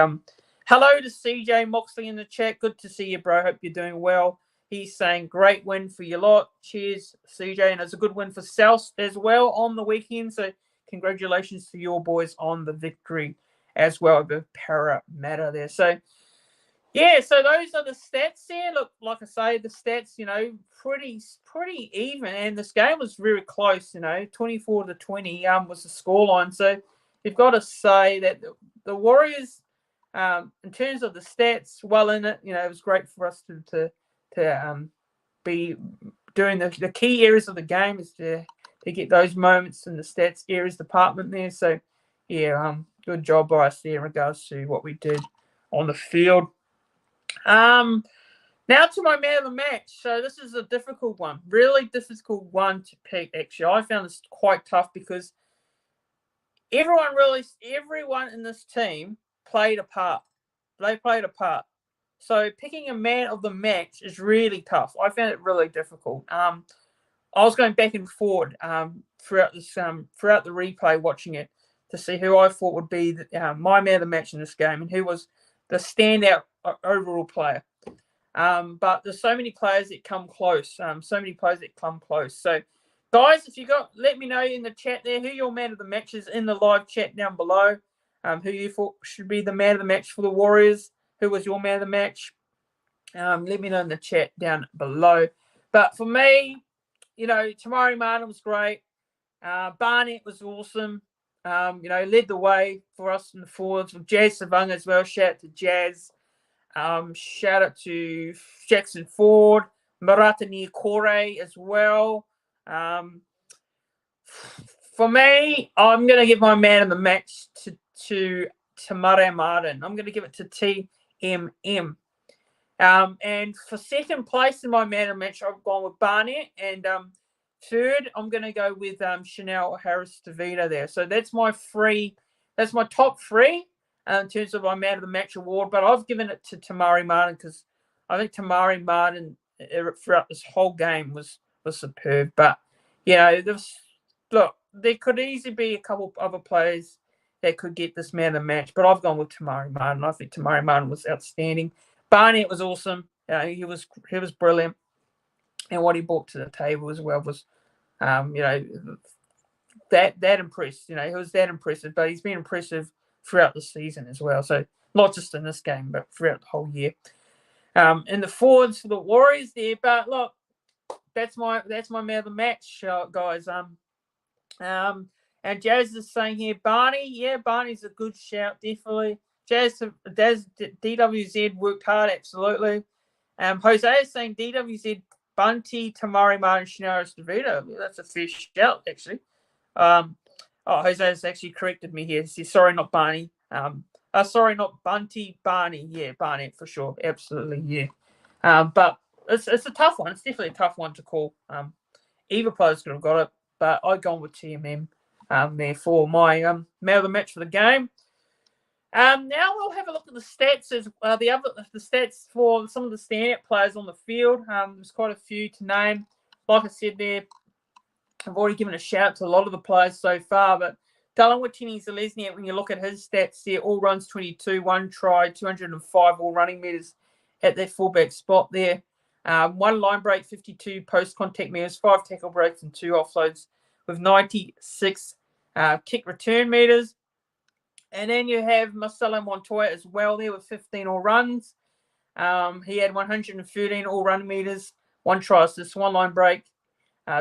hello to CJ Moxley in the chat. Good to see you, bro. Hope you're doing well. He's saying great win for your lot. Cheers, CJ. And it's a good win for South as well on the weekend. So congratulations to your boys on the victory as well, the Parramatta there. So, yeah, so those are the stats there. Look, like I say, the stats, pretty even. And this game was very close, 24-20 was the scoreline. So you've got to say that the Warriors, in terms of the stats, well in it, it was great for us to be doing the key areas of the game is to get those moments in the stats areas department there. So, yeah, good job by us there in regards to what we did on the field. Now to my man of the match. So this is a difficult one, really difficult one to pick. Actually, I found this quite tough because everyone in this team played a part. They played a part. So picking a man of the match is really tough. I found it really difficult. I was going back and forward throughout the replay, watching it to see who I thought would be my man of the match in this game and who was the standout overall player. But there's so many players that come close. So, guys, if you let me know in the chat there who your man of the match is in the live chat down below. Who you thought should be the man of the match for the Warriors? Who was your man of the match? Let me know in the chat down below. But for me, Tamari Martin was great. Barnett was awesome. Led the way for us in the forwards with Jazz Savung as well. Shout out to Jazz. Shout out to Jackson Ford, Marata Niokore as well. For me, I'm going to give my man of the match to Tamari Martin. I'm going to give it to TMM. And for second place in my man of the match, I've gone with Barnett. And third, I'm going to go with Chanel Harris-Tavita there. So that's my top three in terms of my man of the match award. But I've given it to Tamari Martin because I think Tamari Martin throughout this whole game was superb. But, there could easily be a couple of other players that could get this man of the match. But I've gone with Tamari Martin. I think Tamari Martin was outstanding. Barnett was awesome. He was brilliant. And what he brought to the table as well was, that impressed. He was that impressive. But he's been impressive throughout the season as well. So not just in this game, but throughout the whole year. In the forwards for the Warriors there. But look, that's my man of the match, guys. And Jazz is saying here, Barney. Yeah, Barney's a good shout, definitely. Jazz DWZ worked hard, absolutely. Jose is saying DWZ, Bunty, Tamari Martin, Shinaris DeVito. That's a fair shout, actually. Jose has actually corrected me here. He says, sorry, not Barney. Sorry, not Bunty, Barney. Yeah, Barney for sure. Absolutely, yeah. But it's a tough one. It's definitely a tough one to call. Either players could have got it, but I've gone with TMM there for my man of the match for the game. Now we'll have a look at the stats as the stats for some of the standout players on the field. There's quite a few to name. Like I said there, I've already given a shout out to a lot of the players so far, but Talawatini-Zalesniak, when you look at his stats there, all runs 22, 1 try, 205 all running meters at that fullback spot there. 1 line break, 52 post-contact meters, 5 tackle breaks and 2 offloads with 96 kick return meters. And then you have Marcelo Montoya as well there with 15 all runs. He had 113 all run meters, 1 try assist, 1 line break,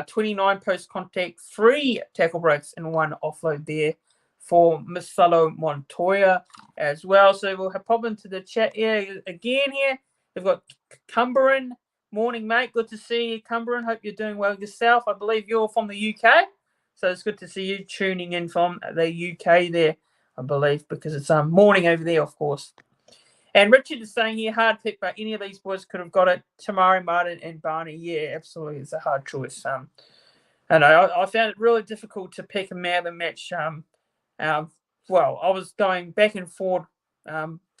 29 post-contact, 3 tackle breaks, and 1 offload there for Marcelo Montoya as well. So we'll pop into the chat here again here. We've got Cumberland. Morning, mate. Good to see you, Cumberland. Hope you're doing well yourself. I believe you're from the UK. So it's good to see you tuning in from the UK there, I believe, because it's morning over there, of course. And Richard is saying here, hard pick, but any of these boys could have got it. Tamari Martin and Barney. Yeah, absolutely. It's a hard choice. And I found it really difficult to pick a man of the match. Well, I was going back and forth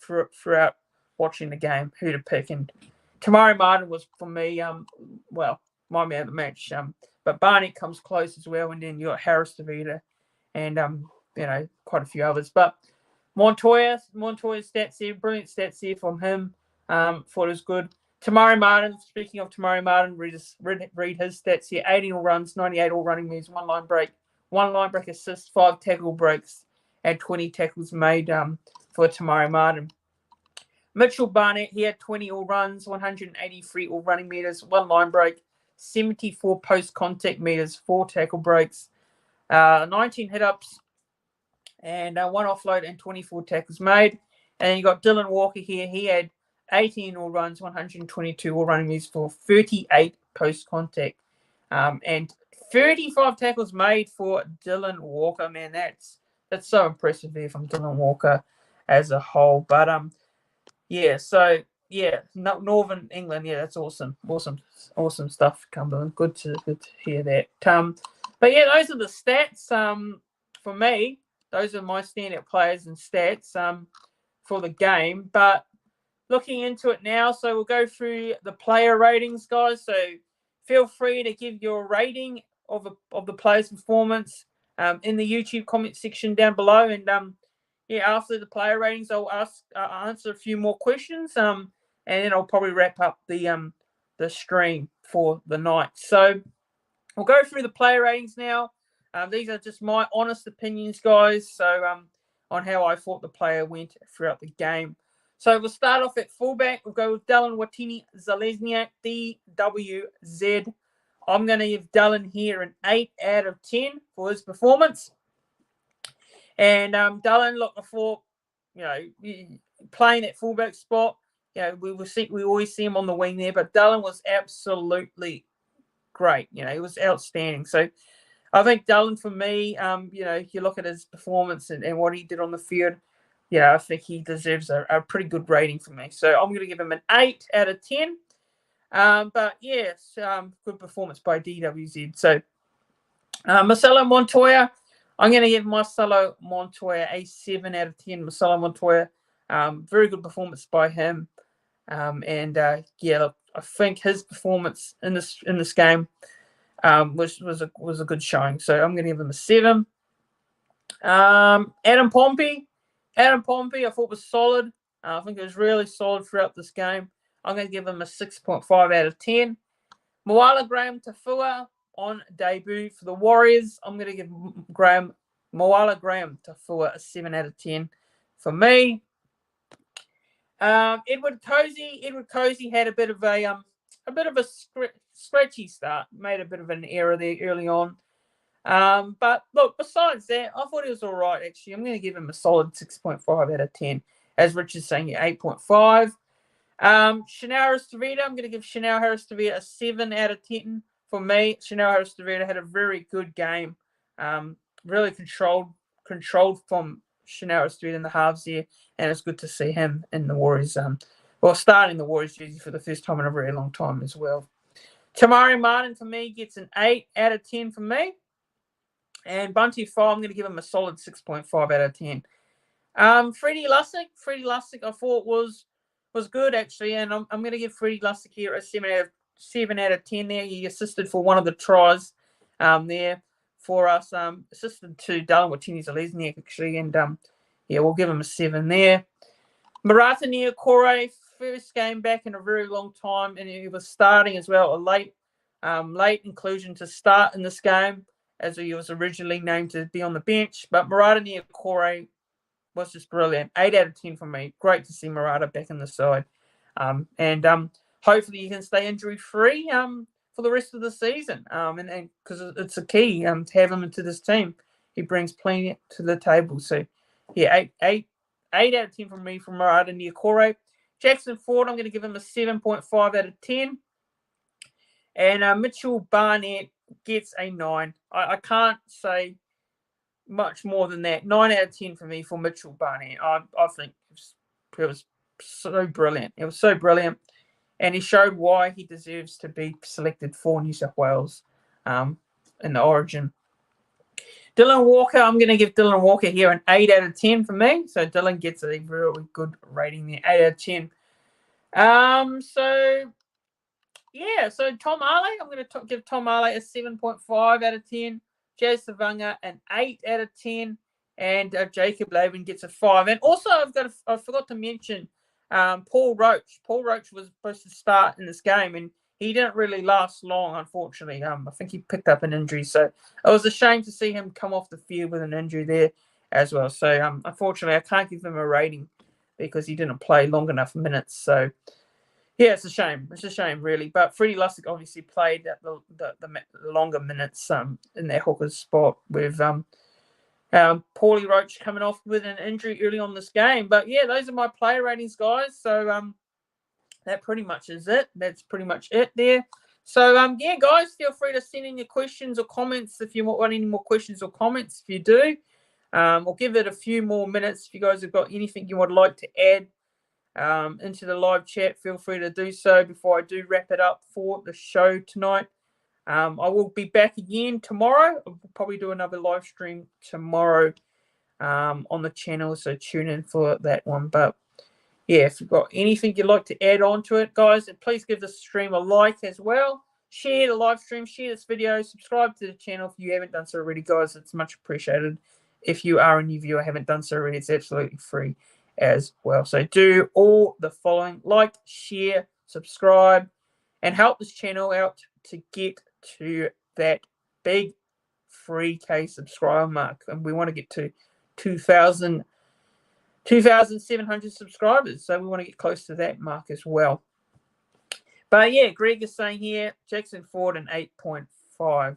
throughout watching the game, who to pick. And Tamari Martin was, for me, my man of the match. But Barney comes close as well. And then you got Harris DeVita and, quite a few others. But Montoya's stats here, brilliant stats here from him. Thought it was good. Tamari Martin, speaking of Tamari Martin, read his stats here. 18 all runs, 98 all running meters, 1 line break assist, 5 tackle breaks, and 20 tackles made for Tamari Martin. Mitchell Barnett, he had 20 all runs, 183 all running meters, 1 line break, 74 post-contact meters, 4 tackle breaks, 19 hit-ups, and 1 offload and 24 tackles made. And you got Dylan Walker here. He had 18 all runs, 122 all running moves for 38 post contact, and 35 tackles made for Dylan Walker. Man, that's so impressive there from Dylan Walker as a whole. But yeah, so yeah, Northern England, yeah, that's awesome stuff, Cumberland. Good to hear that. But yeah, those are the stats. For me, those are my standout players and stats. For the game, but looking into it now, so we'll go through the player ratings, guys. So feel free to give your rating of the player's performance in the YouTube comment section down below, and yeah, after the player ratings, I'll answer a few more questions, and then I'll probably wrap up the stream for the night. So we'll go through the player ratings now. These are just my honest opinions, guys. So on how I thought the player went throughout the game. So we'll start off at fullback. We'll go with Dylan Watini-Zalesniak, DWZ. I'm going to give Dylan here an 8 out of 10 for his performance. And Dylan, look, I thought, playing that fullback spot, we always see him on the wing there, but Dylan was absolutely great. He was outstanding. So I think Dylan, for me, if you look at his performance and what he did on the field, I think he deserves a pretty good rating for me. So I'm going to give him an 8 out of 10. But yes, good performance by DWZ. So Marcelo Montoya, I'm going to give Marcelo Montoya a 7 out of 10. Marcelo Montoya, very good performance by him. Look, I think his performance in this game was a good showing. So I'm going to give him a 7. Adam Pompey, I thought was solid. I think it was really solid throughout this game. I'm going to give him a 6.5 out of 10. Moala Graham Tafua on debut for the Warriors. I'm going to give Moala Graham Tafua a 7 out of 10 for me. Edward Cozy had a bit of a scratchy start. Made a bit of an error there early on. But look, besides that, I thought he was all right, actually. I'm going to give him a solid 6.5 out of 10. As Richard's saying, 8.5. Chanel Harris-Tavita, I'm going to give Chanel Harris-Tavita a 7 out of 10 for me. Chanel Harris-Tavita had a very good game. Really controlled from Chanel Harris-Tavita in the halves here, and it's good to see him in the Warriors, starting the Warriors jersey for the first time in a very long time as well. Tamari Martin, for me, gets an 8 out of 10 for me. And Bunty Fire, I'm going to give him a solid 6.5 out of 10. Freddie Lussick, I thought was good, actually, and I'm going to give Freddie Lussick here a 7 out of 10 there. He assisted for one of the tries there for us, assisted to Dylan Watini-Zalesniak, actually, and we'll give him a 7 there. Marata Niokore, first game back in a very long time, and he was starting as well, a late inclusion to start in this game, as he was originally named to be on the bench. But Marata Niokore was just brilliant. 8 out of 10 for me. Great to see Marata back in the side. Hopefully he can stay injury-free for the rest of the season. And because it's a key to have him into this team. He brings plenty to the table. So, yeah, 8 out of 10 from me from Marata Niokore. Jackson Ford, I'm going to give him a 7.5 out of 10. And Mitchell Barnett gets a 9. I can't say much more than that. 9 out of 10 for me for Mitchell Barnett. I think it was so brilliant. It was so brilliant. And he showed why he deserves to be selected for New South Wales in the Origin. Dylan Walker, I'm going to give Dylan Walker here an 8 out of 10 for me. So Dylan gets a really good rating there, 8 out of 10. So Tom Arley, I'm going to give Tom Arley a 7.5 out of 10. Jazz Savanga an 8 out of 10. And Jacob Laban gets a 5. And also, I forgot to mention Paul Roach. Paul Roach was supposed to start in this game, and he didn't really last long, unfortunately. I think he picked up an injury. So it was a shame to see him come off the field with an injury there as well. So unfortunately, I can't give him a rating because he didn't play long enough minutes. So yeah, it's a shame. It's a shame, really. But Freddie Lussick obviously played at the longer minutes in that hooker's spot with Paulie Roach coming off with an injury early on this game. But yeah, those are my player ratings, guys. So that pretty much is it. That's pretty much it there. So, yeah, guys, feel free to send in your questions or comments if you want any more questions or comments. If you do, we'll give it a few more minutes. If you guys have got anything you would like to add into the live chat, feel free to do so before I do wrap it up for the show tonight. I will be back again tomorrow. I'll probably do another live stream tomorrow on the channel, so tune in for that one. But yeah, if you've got anything you'd like to add on to it, guys, please give this stream a like as well. Share the live stream, share this video, subscribe to the channel if you haven't done so already, guys. It's much appreciated. If you are a new viewer, haven't done so already, it's absolutely free as well. So do all the following: like, share, subscribe, and help this channel out to get to that big 3K subscriber mark. And we want to get to 2,700 subscribers. So we want to get close to that mark as well. But yeah, Greg is saying here, Jackson Ford an 8.5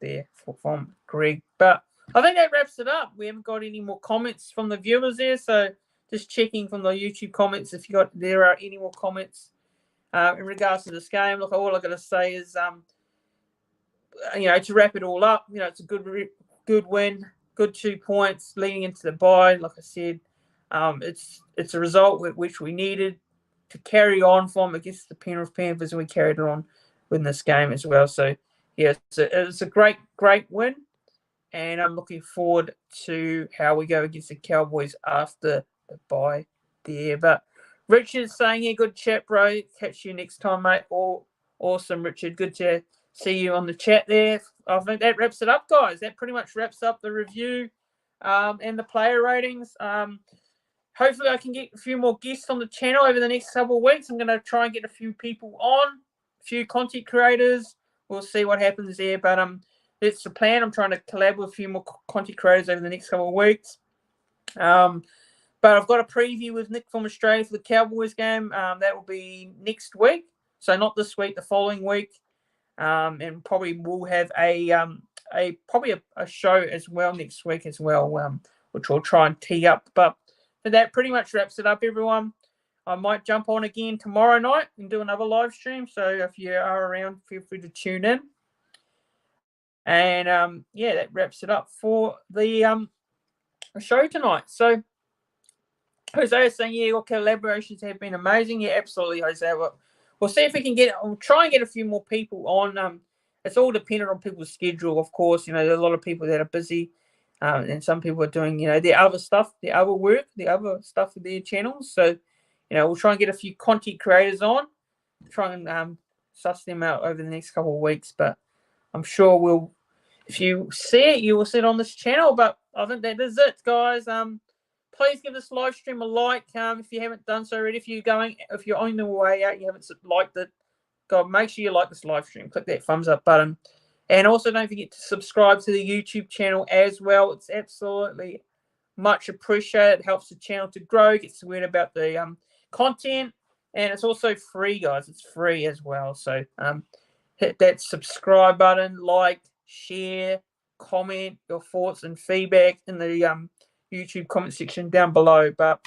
there from Greg. But I think that wraps it up. We haven't got any more comments from the viewers there. So just checking from the YouTube comments if there are any more comments in regards to this game. Look, all I got to say is, to wrap it all up, it's a good win, good 2 points leading into the bye. Like I said, it's a result which we needed to carry on from against the Penrith Panthers, and we carried it on in this game as well. So yeah, it's a great win, and I'm looking forward to how we go against the Cowboys after the bye there. But Richard's saying here, good chat, bro. Catch you next time, mate. Awesome, Richard. Good to see you on the chat there. I think that wraps it up, guys. That pretty much wraps up the review and the player ratings. Hopefully I can get a few more guests on the channel over the next couple of weeks. I'm going to try and get a few people on, a few content creators. We'll see what happens there. But that's the plan. I'm trying to collab with a few more content creators over the next couple of weeks. But I've got a preview with Nick from Australia for the Cowboys game. That will be next week. So not this week, the following week. And probably we'll have a show as well next week as well, which we'll try and tee up. But that pretty much wraps it up, everyone. I might jump on again tomorrow night and do another live stream. So if you are around, feel free to tune in. And yeah, that wraps it up for the show tonight. So Jose is saying, yeah, your collaborations have been amazing. Yeah, absolutely, Jose. We'll see if we can I'll try and get a few more people on. It's all dependent on people's schedule, of course. There are a lot of people that are busy. And some people are doing, their other stuff, their other work, the other stuff with their channels. So, we'll try and get a few content creators on, try and suss them out over the next couple of weeks. But I'm sure if you see it, you will see it on this channel. But I think that is it, guys. Please give this live stream a like if you haven't done so already. If you're on the way out, you haven't liked it, make sure you like this live stream. Click that thumbs up button. And also don't forget to subscribe to the YouTube channel as well. It's absolutely much appreciated. It helps the channel to grow, gets the word about the content. And it's also free, guys. It's free as well. So hit that subscribe button, like, share, comment your thoughts and feedback in the YouTube comment section down below. But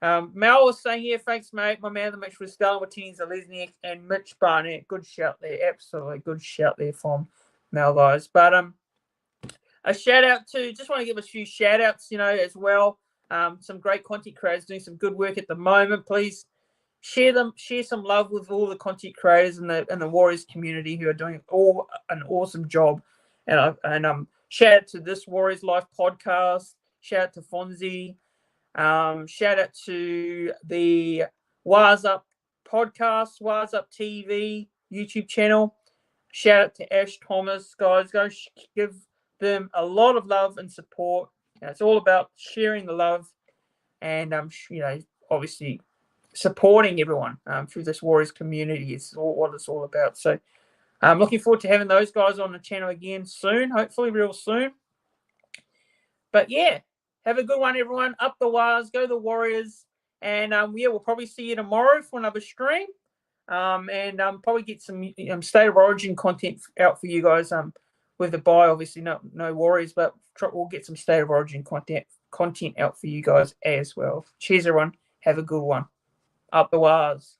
Mel was saying here, thanks, mate. My man of the match was Stellan Martinez, Lesniak, and Mitch Barnett. Good shout there. Absolutely good shout there from Mel, guys. But a shout out to, just want to give a few shout outs, as well. Some great content creators doing some good work at the moment. Please share some love with all the content creators in the Warriors community who are doing an awesome job. And shout out to this Warriors Life podcast. Shout out to Fonzie. Shout out to the Waz Up podcast, Waz Up TV YouTube channel. Shout out to Ash Thomas, guys. Go give them a lot of love and support. It's all about sharing the love and obviously supporting everyone through this Warriors community. It's what it's all about. So I'm looking forward to having those guys on the channel again soon, hopefully real soon. But yeah, have a good one, everyone. Up the Waz, go the Warriors. And we'll probably see you tomorrow for another stream. And probably get some State of Origin content out for you guys. With the bye, obviously no worries, but we'll get some State of Origin content out for you guys as well. Cheers, everyone. Have a good one. Up the Waz.